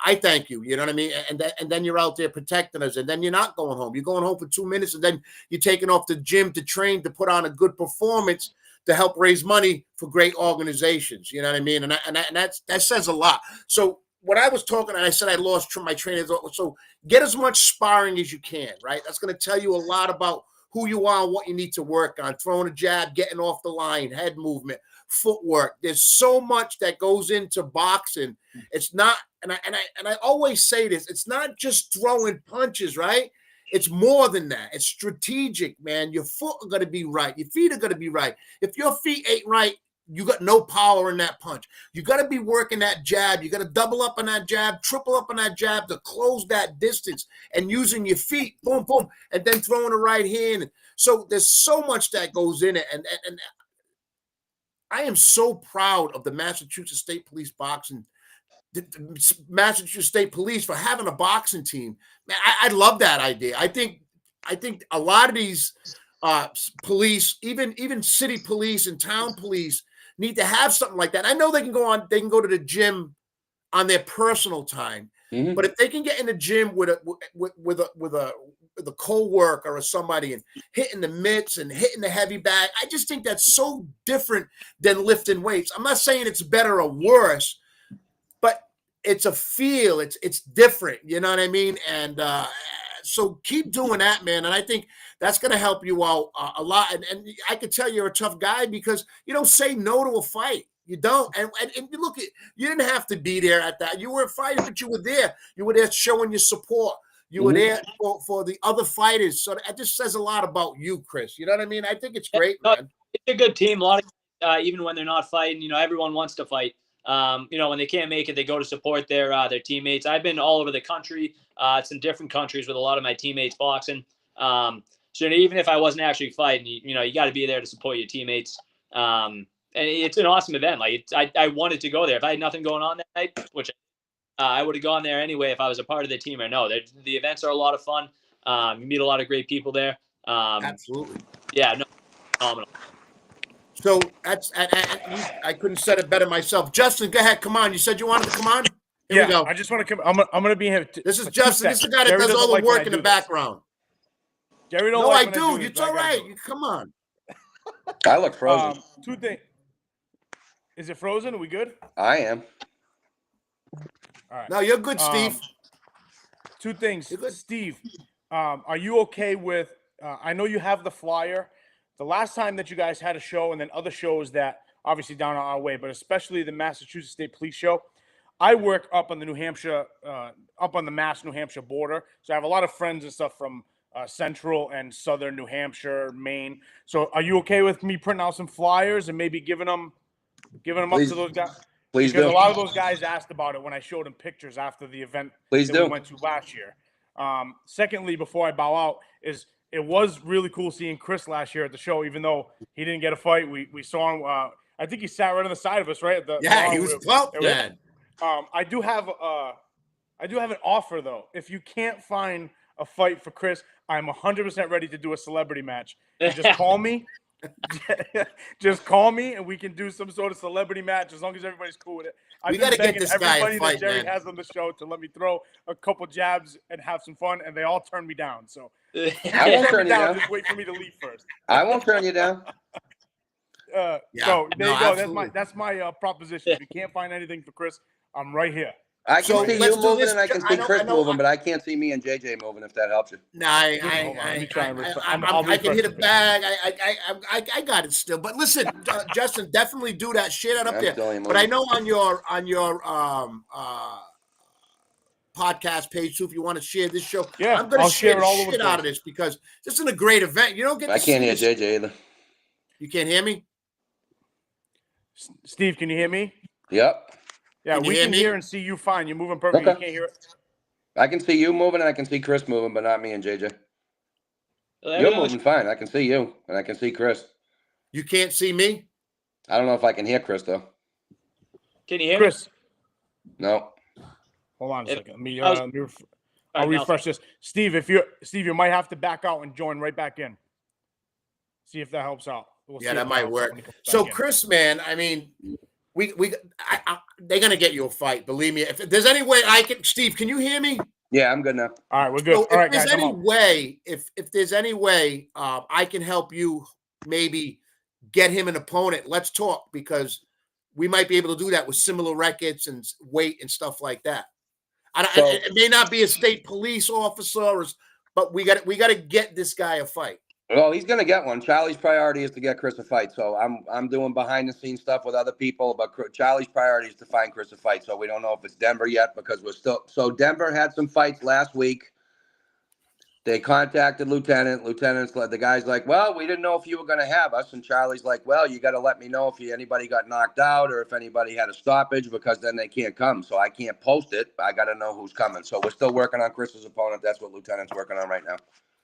I thank you. You know what I mean? And then you're out there protecting us. And then you're not going home. You're going home for 2 minutes and then you're taking off the gym to train, to put on a good performance, to help raise money for great organizations. You know what I mean? That says a lot. So, when I was talking and I said I lost my trainers, so get as much sparring as you can, right? That's going to tell you a lot about who you are and what you need to work on. Throwing a jab, getting off the line, head movement, footwork. There's so much that goes into boxing. It's not, and I always say this, it's not just throwing punches, right? It's more than that. It's strategic, man. Your foot are going to be right. Your feet are going to be right. If your feet ain't right, you got no power in that punch. You got to be working that jab. You got to double up on that jab, triple up on that jab to close that distance and using your feet, boom, boom, and then throwing the right hand. So there's so much that goes in it. And I am so proud of the Massachusetts State Police boxing, the Massachusetts State Police for having a boxing team. Man, I love that idea. I think a lot of these police, even city police and town police, need to have something like that. I know they can go to the gym on their personal time, but if they can get in the gym with a co-worker or somebody and hitting the mitts and hitting the heavy bag, I just think that's so different than lifting weights. I'm not saying it's better or worse, but it's a feel. It's different. You know what I mean? And so keep doing that, man. And I think that's going to help you out a lot. And I can tell you're a tough guy because you don't say no to a fight. You don't. And look, you didn't have to be there at that. You weren't fighting, but you were there. You were there showing your support. You were there for the other fighters. So that just says a lot about you, Chris. You know what I mean? I think it's great, man. It's a good team. A lot of even when they're not fighting, everyone wants to fight. When they can't make it, they go to support their teammates. I've been all over the country. It's in different countries with a lot of my teammates boxing. So even if I wasn't actually fighting, you got to be there to support your teammates. And it's an awesome event. Like I wanted to go there. If I had nothing going on that night, which I would have gone there anyway if I was a part of the team. No, the events are a lot of fun. You meet a lot of great people there. Absolutely. Yeah, no, phenomenal. So I couldn't said it better myself. Justin, go ahead. Come on. You said you wanted to come on. Here we go. I just want to come. I'm going to be here. This is Justin. This is the guy that Jerry does all the like work in the background. Jerry don't no, like I do. It's all right. Come on. I look frozen. Two things. Is it frozen? Are we good? I am. All right. No, you're good, Steve. Two things. Steve, are you okay with I know you have the flyer. The last time that you guys had a show and then other shows that obviously down our way, but especially the Massachusetts State Police show, I work up on the New Hampshire, up on the Mass-New Hampshire border. So I have a lot of friends and stuff from central and southern New Hampshire, Maine. So are you okay with me printing out some flyers and maybe giving them Please. up to those guys? Please because do. a lot of those guys asked about it when I showed them pictures after the event Please that do. we went to last year. Secondly, before I bow out, it was really cool seeing Chris last year at the show, even though he didn't get a fight. We saw him. I think he sat right on the side of us, right? He was well. I do have an offer though. If you can't find a fight for Chris, I'm 100% ready to do a celebrity match. And just call me. Just call me and we can do some sort of celebrity match as long as everybody's cool with it. We got to get this guy a fight, that Jerry man. has on the show to let me throw a couple jabs and have some fun, and they all turn me down. So I won't turn you down. Just wait for me to leave first. I won't turn you down. So there you go. Absolutely. That's my proposition. If you can't find anything for Chris, I'm right here. I can see you moving and I can see Chris moving, but I can't see me and JJ moving if that helps you. No, I can hit a bag. I got it still. But listen, Justin, definitely do that. Share that up there. But I know on your podcast page too, if you want to share this show, I'm going to share the shit out of this because this is a great event. You don't get. I can't hear JJ either. You can't hear me, Steve? Can you hear me? Yep. Yeah, we can hear and see you fine. You're moving perfectly. Okay. You can't hear it. I can see you moving and I can see Chris moving, but not me and JJ. You're moving fine. I can see you and I can see Chris. You can't see me? I don't know if I can hear Chris though. Can you hear Chris? No. Hold on a second. All I'll right, refresh this. Steve, you might have to back out and join right back in. See if that helps out. We'll see Yeah, if that might helps out work. when he comes So, back in. Chris, man, I mean, they're gonna get you a fight. Believe me. If there's any way I can, Steve, can you hear me? Yeah, I'm good now. All right, we're good. So All if right, there's guys, I'm any out. way, if there's any way, I can help you maybe get him an opponent. Let's talk, because we might be able to do that with similar records and weight and stuff like that. It may not be a state police officer, but we got to get this guy a fight. Well, he's going to get one. Charlie's priority is to get Chris a fight. So I'm doing behind the scenes stuff with other people, but Charlie's priority is to find Chris a fight. So we don't know if it's Denver yet, because we're still. So Denver had some fights last week. They contacted Lieutenant's the guy's like, well, we didn't know if you were going to have us. And Charlie's like, well, you got to let me know if anybody got knocked out or if anybody had a stoppage, because then they can't come. So I can't post it. I got to know who's coming. So we're still working on Chris's opponent. That's what Lieutenant's working on right now.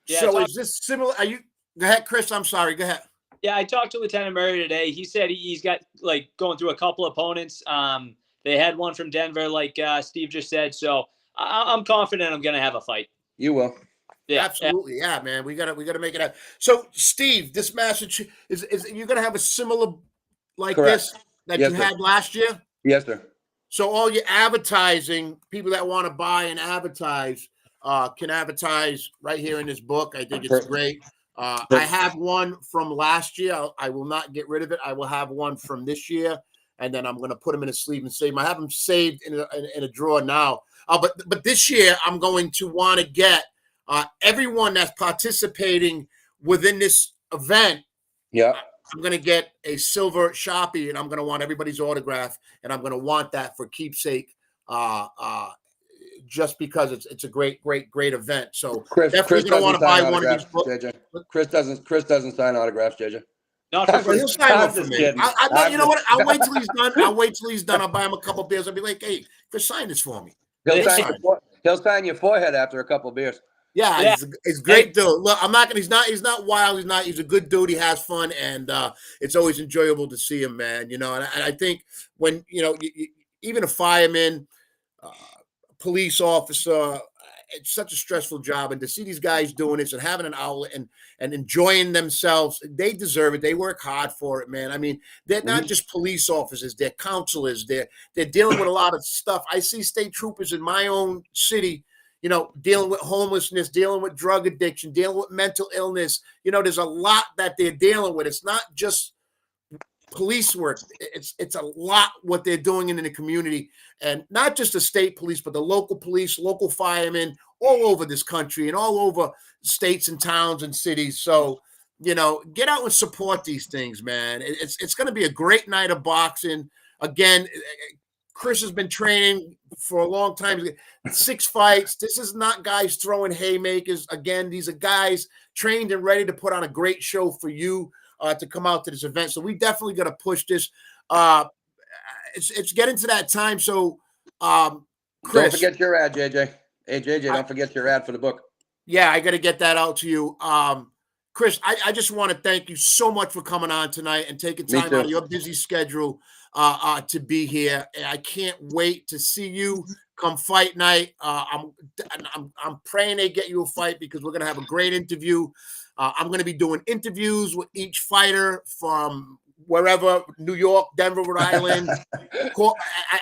Yeah, so is this similar? Are you? Go ahead, Chris. I'm sorry. Go ahead. Yeah, I talked to Lieutenant Murray today. He said he's got going through a couple opponents. They had one from Denver, like Steve just said. So I'm confident I'm going to have a fight. You will. Yeah, absolutely. Yeah, man. We gotta make it happen. So, Steve, this message is you're gonna have a similar like Correct. this that Yes, you sir. had last year? Yes, sir. So all your advertising, people that want to buy and advertise, can advertise right here in this book. I think it's great. I have one from last year. I will not get rid of it. I will have one from this year, and then I'm going to put them in a sleeve and save them. I have them saved in a drawer now. But this year, I'm going to want to get everyone that's participating within this event. Yeah. I'm going to get a silver Sharpie, and I'm going to want everybody's autograph, and I'm going to want that for keepsake, just because it's a great event. So Chris definitely going to want to buy one of these books. JJ. Chris doesn't sign autographs, JJ. not for He'll sign one for me. kidding. You know what? I'll wait till he's done. I'll buy him a couple beers. I'll be like, hey, Chris, sign this for me. He'll sign your forehead after a couple of beers. Yeah, it's great dude. Look, I'm not gonna. He's not wild. He's a good dude. He has fun, and it's always enjoyable to see him, man. You know, and I think when even a fireman, police officer, it's such a stressful job, and to see these guys doing this and having an outlet and enjoying themselves, they deserve it. They work hard for it, man. I mean, they're not just police officers; they're counselors. They're dealing with a lot of stuff. I see state troopers in my own city, dealing with homelessness, dealing with drug addiction, dealing with mental illness. There's a lot that they're dealing with. It's not just police work. It's a lot what they're doing in the community, and not just the state police, but the local police, local firemen all over this country and all over states and towns and cities. So, get out and support these things, man. It's going to be a great night of boxing. Again, Chris has been training for a long time. 6 fights. This is not guys throwing haymakers. Again, these are guys trained and ready to put on a great show for you to come out to this event. So we definitely got to push this. It's getting to that time. So, Chris, don't forget your ad, JJ. Hey, JJ, don't forget your ad for the book. Yeah, I got to get that out to you. Chris, I just want to thank you so much for coming on tonight and taking time out of your busy schedule to be here. I can't wait to see you come fight night. I'm praying they get you a fight, because we're going to have a great interview. I'm going to be doing interviews with each fighter from wherever, New York, Denver, Rhode Island.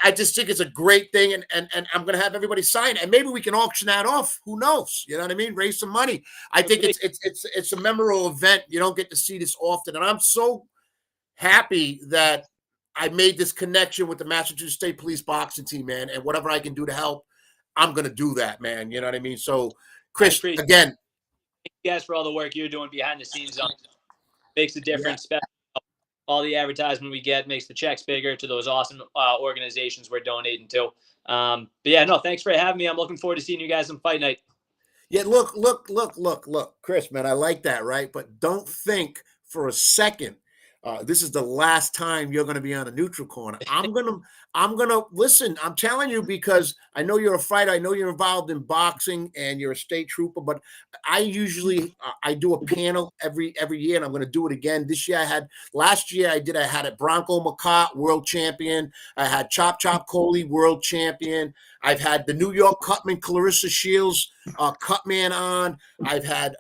I just think it's a great thing, and I'm going to have everybody sign it, and maybe we can auction that off. Who knows? You know what I mean? Raise some money. I think it's a memorable event. You don't get to see this often, and I'm so happy that I made this connection with the Massachusetts State Police boxing team, man, and whatever I can do to help, I'm going to do that, man. You know what I mean? So, Chris, again, thank you guys for all the work you're doing behind the scenes. Makes a difference. Yeah. All the advertisement we get makes the checks bigger to those awesome organizations we're donating to. But yeah, no, thanks for having me. I'm looking forward to seeing you guys on fight night. Yeah, look, Chris, man, I like that, right? But don't think for a second This is the last time you're going to be on a neutral corner. I'm gonna listen. I'm telling you because I know you're a fighter. I know you're involved in boxing and you're a state trooper. But I usually I do a panel every year, and I'm going to do it again this year. Last year I had a Bronco McCart world champion. I had Chop Coley world champion. I've had the New York Cutman Clarissa Shields Cutman on. I've had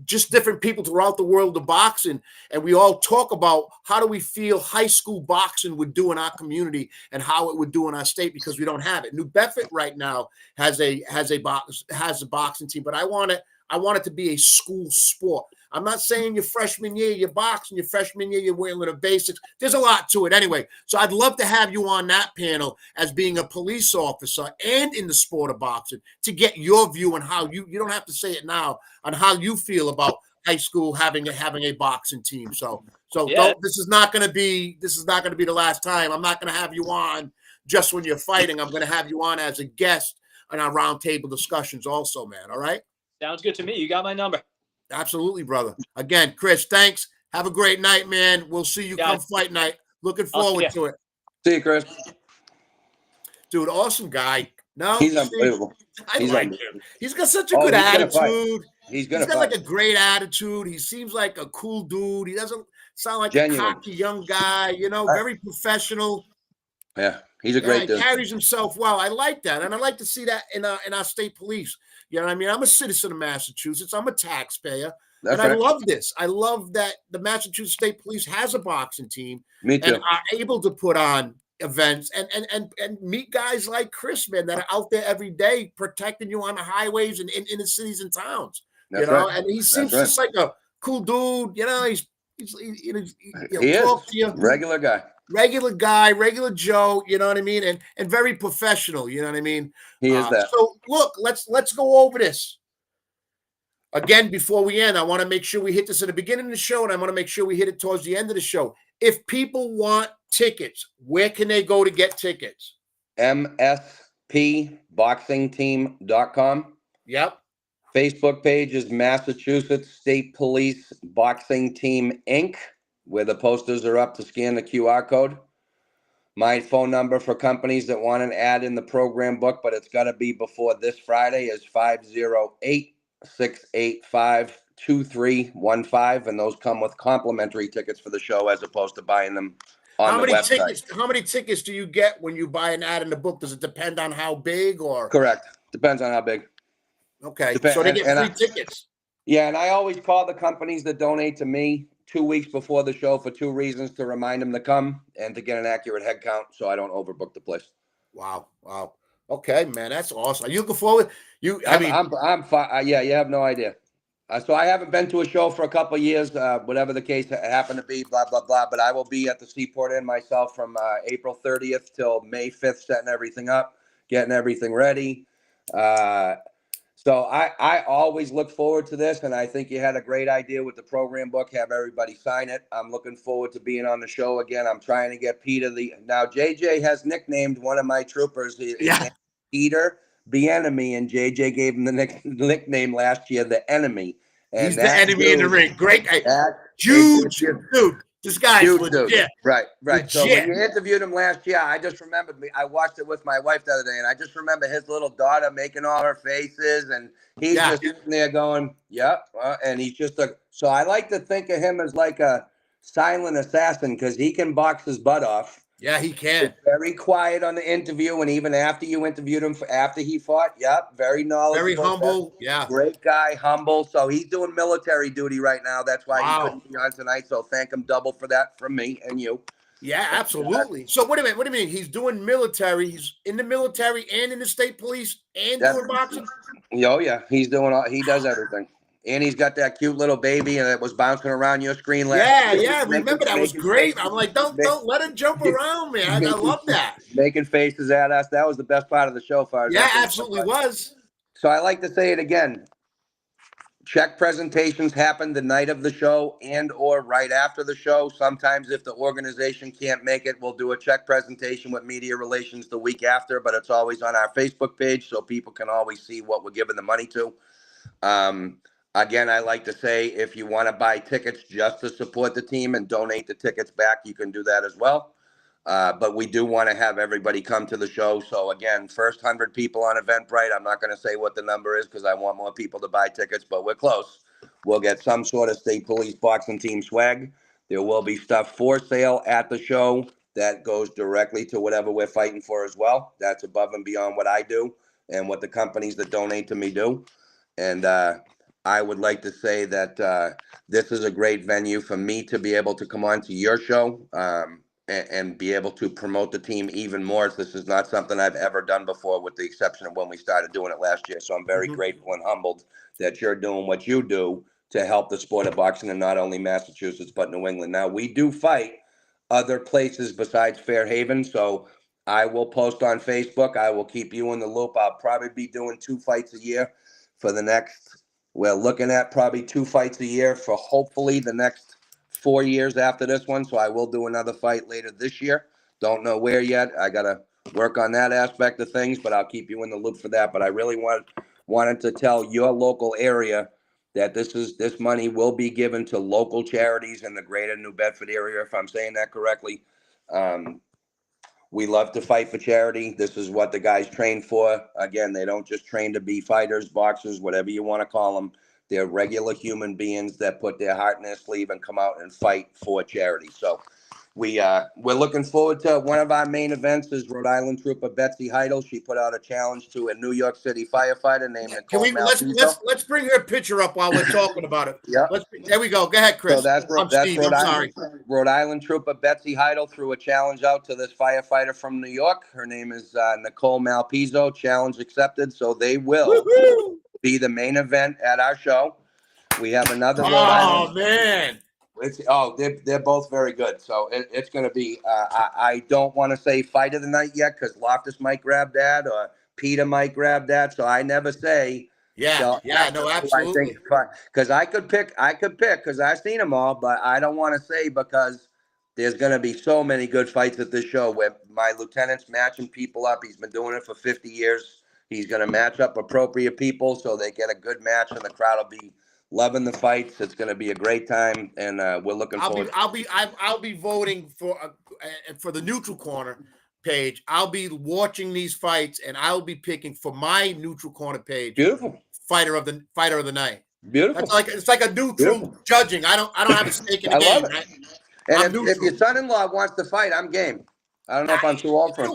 just different people throughout the world of boxing, and we all talk about how do we feel high school boxing would do in our community and how it would do in our state because we don't have it. New Bedford right now has a boxing team, but I want it to be a school sport. I'm not saying your freshman year you're boxing, your freshman year you're wearing the basics. There's a lot to it anyway. So I'd love to have you on that panel as being a police officer and in the sport of boxing to get your view on how you don't have to say it now, on how you feel about high school having a boxing team. So Yeah. this is not going to be the last time. I'm not going to have you on just when you're fighting. I'm going to have you on as a guest on our roundtable discussions also, man. All right? Sounds good to me. You got my number. Absolutely, brother. Again, Chris, thanks. Have a great night, man. We'll see you come fight night. Looking forward to it. See you, Chris. Dude, awesome guy. No, he's unbelievable. I like him. He's got such a good attitude. He's got like a great attitude. He seems like a cool dude. He doesn't sound like a cocky young guy, very professional. Yeah, he's a great dude. He carries himself well. I like that. And I like to see that in our state police. You know what I mean? I'm a citizen of Massachusetts. I'm a taxpayer. And I love this. I love that the Massachusetts State Police has a boxing team. Me too. And are able to put on events and meet guys like Chris, man, that are out there every day protecting you on the highways and in the cities and towns. And he seems just like a cool dude. He'll talk to you. Regular guy, regular Joe, you know what I mean? And very professional, you know what I mean? He is that. So look, let's go over this. Again, before we end, I want to make sure we hit this at the beginning of the show, and I want to make sure we hit it towards the end of the show. If people want tickets, where can they go to get tickets? mspboxingteam.com. Yep. Facebook page is Massachusetts State Police Boxing Team, Inc., where the posters are up to scan the QR code. My phone number for companies that want an ad in the program book, but it's got to be before this Friday, is 508-685-2315. And those come with complimentary tickets for the show as opposed to buying them on the website. How many tickets do you get when you buy an ad in the book? Does it depend on how big or? Correct. Depends on how big. Okay. So they get free tickets. Yeah. And I always call the companies that donate to me 2 weeks before the show for two reasons: to remind them to come and to get an accurate head count so I don't overbook the place. Wow. Okay, man, that's awesome. Are you looking forward? I'm fine. Yeah, you have no idea. So I haven't been to a show for a couple of years, whatever the case happened to be, blah, blah, blah. But I will be at the Seaport Inn myself from April 30th till May 5th, setting everything up, getting everything ready. So I always look forward to this, and I think you had a great idea with the program book. Have everybody sign it. I'm looking forward to being on the show again. I'm trying to get Peter now JJ has nicknamed one of my troopers Peter the Enemy, and JJ gave him the nickname last year, the Enemy. And he's the enemy in the ring. Great guy. Huge dude. This guy's legit. Dude. Right. Legit. So when you interviewed him last year, I just remembered I watched it with my wife the other day, and I just remember his little daughter making all her faces, and he's just sitting there going, "Yep," and he's just so I like to think of him as like a silent assassin because he can box his butt off. Yeah, he can. He's very quiet on the interview, and even after you interviewed him after he fought, very knowledgeable, very humble, great guy, humble. So he's doing military duty right now. That's why he couldn't be on tonight. So thank him double for that from me and you. Yeah, absolutely. So what do you mean? He's doing military. He's in the military and in the state police and doing boxing. Oh yeah, he does everything. And he's got that cute little baby, and it was bouncing around your screen last year. Yeah. Remember that was great. I'm like, don't let him jump around, man. I love that. Making faces at us. That was the best part of the show, far as absolutely was. So I like to say it again. Check presentations happen the night of the show and or right after the show. Sometimes if the organization can't make it, we'll do a check presentation with media relations the week after, but it's always on our Facebook page so people can always see what we're giving the money to. Again, I like to say if you want to buy tickets just to support the team and donate the tickets back, you can do that as well. But we do want to have everybody come to the show. So again, first 100 people on Eventbrite. I'm not going to say what the number is because I want more people to buy tickets, but we're close. We'll get some sort of state police boxing team swag. There will be stuff for sale at the show that goes directly to whatever we're fighting for as well. That's above and beyond what I do and what the companies that donate to me do. And I would like to say that this is a great venue for me to be able to come on to your show and be able to promote the team even more. This is not something I've ever done before, with the exception of when we started doing it last year. So I'm very grateful and humbled that you're doing what you do to help the sport of boxing in not only Massachusetts, but New England. Now, we do fight other places besides Fairhaven. So I will post on Facebook. I will keep you in the loop. I'll probably be doing 2 fights a year for the next, we're looking at probably 2 fights a year for hopefully the next 4 years after this one. So I will do another fight later this year. Don't know where yet. I got to work on that aspect of things, but I'll keep you in the loop for that. But I really wanted to tell your local area that this money will be given to local charities in the greater New Bedford area, if I'm saying that correctly. We love to fight for charity. This is what the guys train for. Again, they don't just train to be fighters, boxers, whatever you want to call them. They're regular human beings that put their heart in their sleeve and come out and fight for charity. So we're looking forward to one of our main events is Rhode Island trooper Betsy Heidel. She put out a challenge to a New York City firefighter named Nicole Malpiso. Let's bring her picture up while we're talking about it. Yeah. There we go. Go ahead, Chris. So that's Steve. Rhode I'm Island. sorry. Rhode Island trooper Betsy Heidel threw a challenge out to this firefighter from New York. Her name is Nicole Malpiso. Challenge accepted. So they will be the main event at our show. We have another Rhode Island. Oh man. They're both very good. So it's going to be. I don't want to say fight of the night yet because Loftus might grab that or Peter might grab that. So I never say. Yeah, So no, absolutely. Because I could pick because I've seen them all, but I don't want to say because there's going to be so many good fights at this show where my lieutenant's matching people up. He's been doing it for 50 years. He's going to match up appropriate people so they get a good match, and the crowd will be loving the fights. It's going to be a great time, and we're looking forward. I'll be voting for the Neutral Corner page. I'll be watching these fights, and I'll be picking for my Neutral Corner page. Beautiful. Fighter of the night. Beautiful. It's like a neutral judging. I don't have a stake in the game. Love it. Right? And if your son-in-law wants to fight, I'm game. I don't know if I'm too old for it.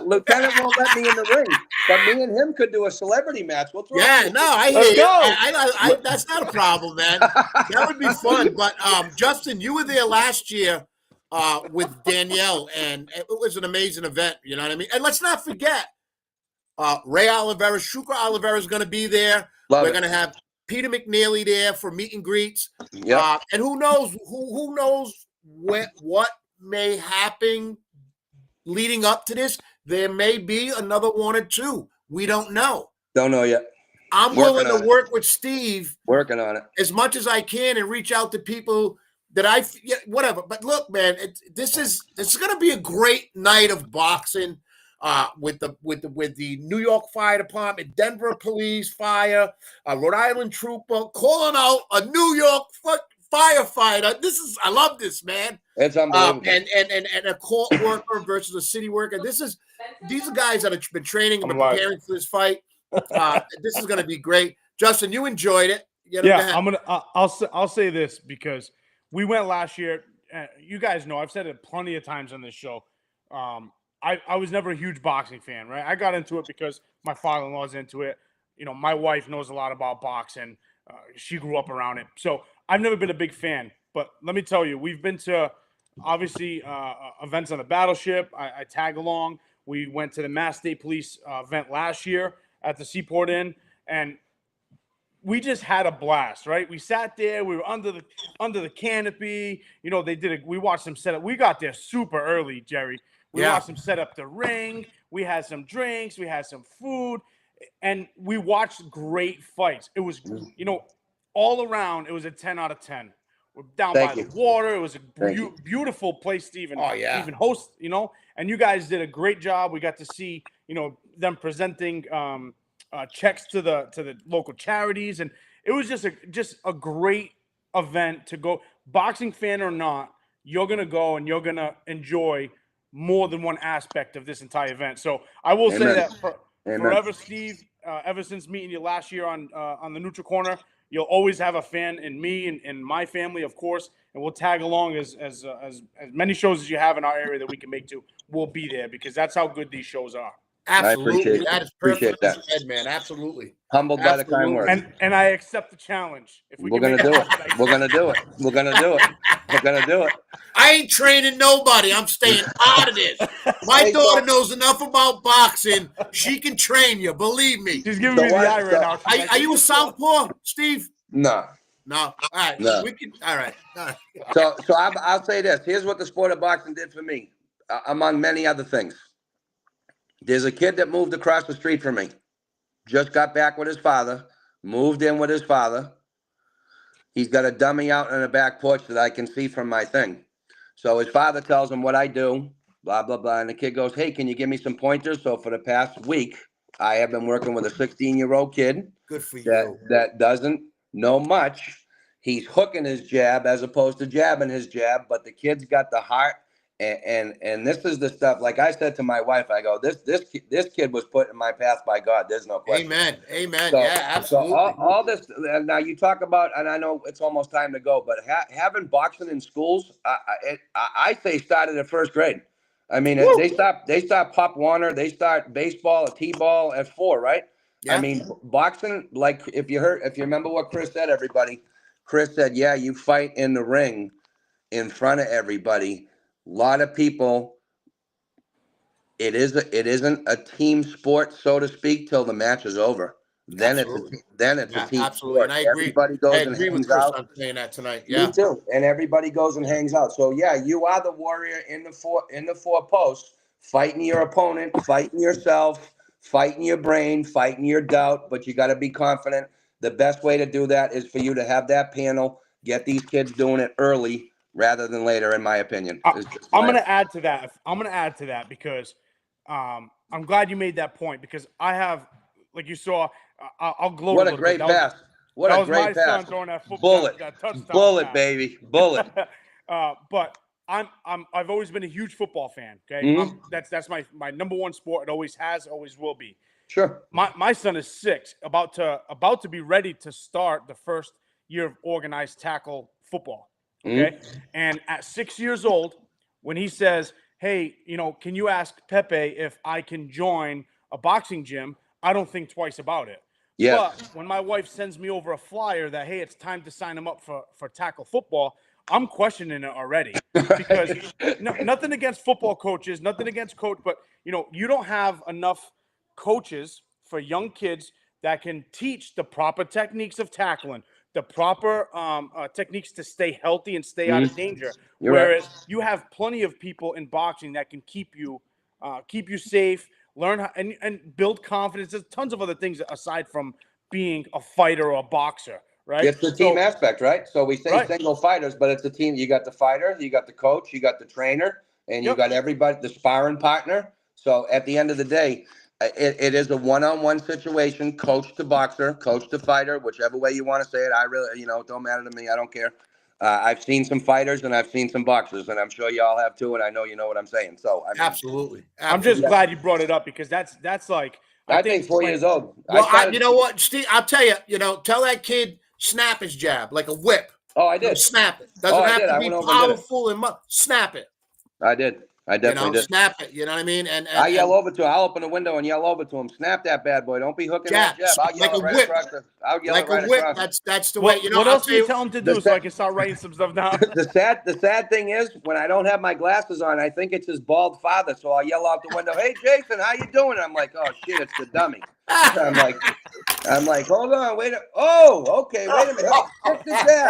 Lieutenant won't let me in the ring, but me and him could do a celebrity match. We'll throw I hear you. That's not a problem, man. That would be fun. But Justin, you were there last year with Danielle, and it was an amazing event. You know what I mean? And let's not forget, Ray Oliveira, Shuka Oliveira is going to be there. We're going to have Peter McNeely there for meet and greets. Yep. And who knows what may happen leading up to this. There may be another 1 or 2. We don't know. Don't know yet. I'm willing to work with Steve. Working on it. As much as I can and reach out to people that whatever. But look, man, this is going to be a great night of boxing. With the New York Fire Department, Denver Police Fire, Rhode Island trooper calling out a New York firefighter. I love this, man. It's unbelievable. And a court worker versus a city worker. These are guys that have been training and been preparing for this fight. This is going to be great. Justin, you enjoyed it. I'll say this because we went last year. You guys know I've said it plenty of times on this show. I was never a huge boxing fan, right? I got into it because my father-in-law's into it. You know, my wife knows a lot about boxing. She grew up around it. So I've never been a big fan. But let me tell you, we've been to, obviously, events on the Battleship. I tag along. We went to the Mass State Police event last year at the Seaport Inn. And we just had a blast, right? We sat there. We were under the canopy. You know, we watched them set up. We got there super early, Jerry. We watched them set up the ring. We had some drinks. We had some food. And we watched great fights. It was, all around, it was a 10 out of 10. We're down by the water. It was a beautiful place to even host, And you guys did a great job. We got to see, them presenting checks to the local charities, and it was just a great event to go. Boxing fan or not, you're gonna go and you're gonna enjoy more than one aspect of this entire event. So I will say that forever, Steve. Ever since meeting you last year on the Neutral Corner, you'll always have a fan in me and my family, of course, and we'll tag along as many shows as you have in our area that we can make to. We'll be there because that's how good these shows are. Absolutely, that is perfect, said, man. Absolutely, humbled by the kind words, and I accept the challenge. If we're gonna do it, we're gonna do it. We're gonna do it. We're gonna do it. I ain't training nobody. I'm staying out of this. My daughter knows enough about boxing. She can train you. Believe me. She's giving me the eye right now. Are you a southpaw, Steve? No. All right. No. We can. All right. So I'll say this. Here's what the sport of boxing did for me, among many other things. There's a kid that moved across the street from me. Just got back with his father. Moved in with his father. He's got a dummy out on the back porch that I can see from my thing. So his father tells him what I do, blah, blah, blah. And the kid goes, hey, can you give me some pointers? So for the past week, I have been working with a 16-year-old kid. Good for you. That doesn't know much. He's hooking his jab as opposed to jabbing his jab, but the kid's got the heart. And this is the stuff, like I said to my wife, I go, this kid was put in my path by God. There's no question. Amen. So, yeah, absolutely. So all this, now you talk about, and I know it's almost time to go, but having boxing in schools, I say started at first grade. I mean, they start Pop Warner, they start baseball, T-ball at 4, right? Yeah. I mean, boxing, like if you remember what Chris said, everybody, Chris said, yeah, you fight in the ring in front of everybody. A lot of people, it isn't a team sport, so to speak, till the match is over. Then it's a team absolutely. sport. And I agree. Everybody goes and hangs out. I'm saying that tonight. Yeah, me too. And everybody goes and hangs out. So yeah, you are the warrior in the four posts, fighting your opponent, fighting yourself, fighting your brain, fighting your doubt. But you got to be confident. The best way to do that is for you to have that panel, get these kids doing it early rather than later, in my opinion. I'm going to add to that because I'm glad you made that point because I have, like you saw, I'll gloat. What a great pass. What a great pass. Son throwing that football, Bullet, pass. Baby. Bullet. But I've always been a huge football fan. Okay. Mm-hmm. That's my number one sport. It always has, always will be. Sure. My son is 6, about to be ready to start the first year of organized tackle football. Okay. Mm-hmm. And at 6 years old, when he says, hey, can you ask Pepe if I can join a boxing gym? I don't think twice about it. Yeah. But when my wife sends me over a flyer that, hey, it's time to sign him up for tackle football, I'm questioning it already because nothing against football coaches, nothing against coach, but you don't have enough coaches for young kids that can teach the proper techniques of tackling, the proper techniques to stay healthy and stay out of danger. Whereas you have plenty of people in boxing that can keep you safe, learn how, and build confidence. There's tons of other things aside from being a fighter or a boxer, right? It's the team aspect, right? So we say single fighters, but it's a team. You got the fighter, you got the coach, you got the trainer, and you got everybody, the sparring partner. So at the end of the day, it is a one-on-one situation, coach to boxer, coach to fighter, whichever way you want to say it. I really, it don't matter to me. I don't care. I've seen some fighters and I've seen some boxers, and I'm sure y'all have too. And I know you know what I'm saying. So I mean, absolutely. I'm just glad you brought it up because that's like I think 4 years old. Well, you know what, Steve? I'll tell you. Tell that kid snap his jab like a whip. Oh, I did. Snap it. Doesn't have to be powerful and snap it. I did. I definitely did. Snap it. You know what I mean? And I yell over to him. I'll open the window and yell over to him. Snap that bad boy. Don't be hooking that jab. I'll yell like right whip. across the. I'll yell like right a whip. Across. That's the way. What else do you tell him to do so I can start writing some stuff down? The sad thing is when I don't have my glasses on, I think it's his bald father. So I'll yell out the window, "Hey Jason, how you doing?" I'm like, "Oh shit, it's the dummy." I'm like, hold on, wait. Okay, wait a minute.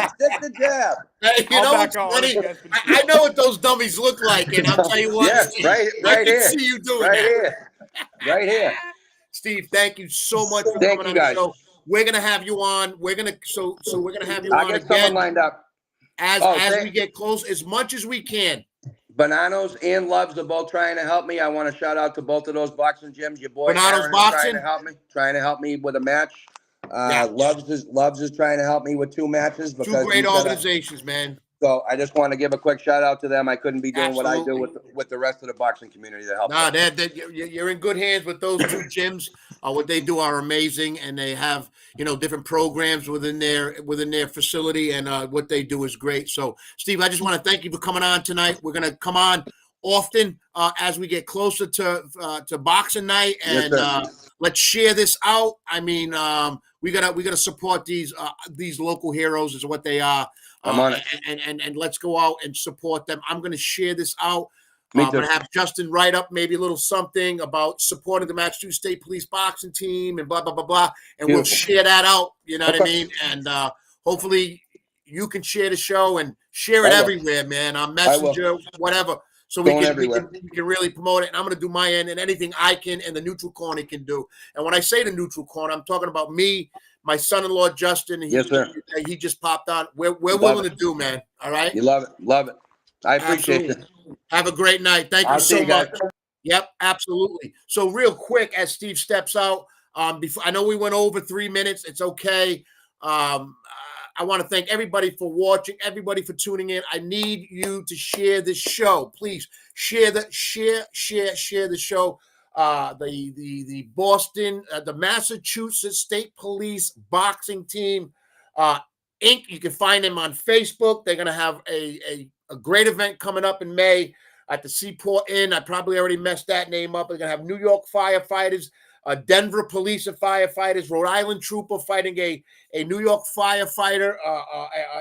Stick the jab. Hey, what's funny? I know what those dummies look like, and I'll tell you what. Yeah, right I here. can see you doing Right here. Steve, thank you so much for coming on the show. We're gonna have you on. We're gonna have you on again. Someone lined up as we get close, as much as we can. Bonanos and Loves are both trying to help me. I want to shout out to both of those boxing gyms. Your boy Bonato's Aaron is Boxing? trying to help me with a match. Yeah. Loves is trying to help me with 2 matches Two because great organizations, man. So I just want to give a quick shout out to them. I couldn't be doing what I do Absolutely. with the rest of the boxing community to help. Nah, you're in good hands with those 2 gyms. What they do are amazing, and they have different programs within their facility, and what they do is great. So, Steve, I just want to thank you for coming on tonight. We're gonna come on often as we get closer to boxing night, and let's share this out. I mean, we gotta support these local heroes is what they are. I'm on it. And let's go out and support them. I'm going to share this out. Me I'm too. going to have Justin write up maybe a little something about supporting the Massachusetts State Police boxing team and blah, blah, blah, blah. And Beautiful. We'll share that out. You know what I mean? And hopefully you can share the show and share it everywhere, man, on Messenger, whatever. So we can really promote it. And I'm going to do my end and anything I can and the Neutral Corner can do. And when I say the Neutral Corner, I'm talking about me, my son-in-law, Justin. Yes, sir. He just popped on. We're willing to do, man. All right? You love it. Love it. I appreciate it. Have a great night. Thank you so much. Yep, absolutely. So real quick, as Steve steps out, before I know we went over 3 minutes. It's okay. I want to thank everybody for watching, everybody for tuning in. I need you to share this show. Please share the show. The Boston, the Massachusetts State Police boxing team, Inc. You can find them on Facebook. They're going to have a great event coming up in May at the Seaport Inn. I probably already messed that name up. They're going to have New York firefighters, Denver police and firefighters, Rhode Island trooper fighting a New York firefighter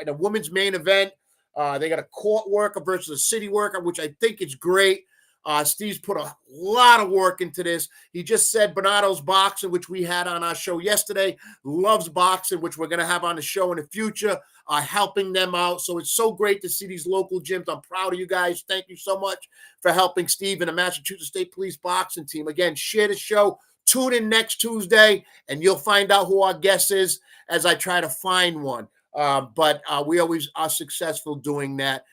in a women's main event. They got a court worker versus a city worker, which I think is great. Steve's put a lot of work into this. He just said Bonato's Boxing, which we had on our show yesterday, Loves Boxing, which we're going to have on the show in the future, helping them out. So it's so great to see these local gyms. I'm proud of you guys. Thank you so much for helping Steve and the Massachusetts State Police boxing team. Again, share the show. Tune in next Tuesday, and you'll find out who our guest is as I try to find one. But we always are successful doing that.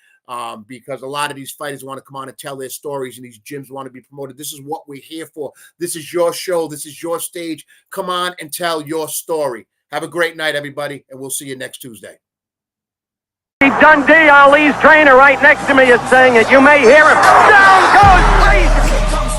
Because a lot of these fighters want to come on and tell their stories, and these gyms want to be promoted. This is what we're here for. This is your show. This is your stage. Come on and tell your story. Have a great night, everybody, and we'll see you next Tuesday. Dundee, Ali's trainer right next to me is saying it. You may hear him. Down goes Frazier.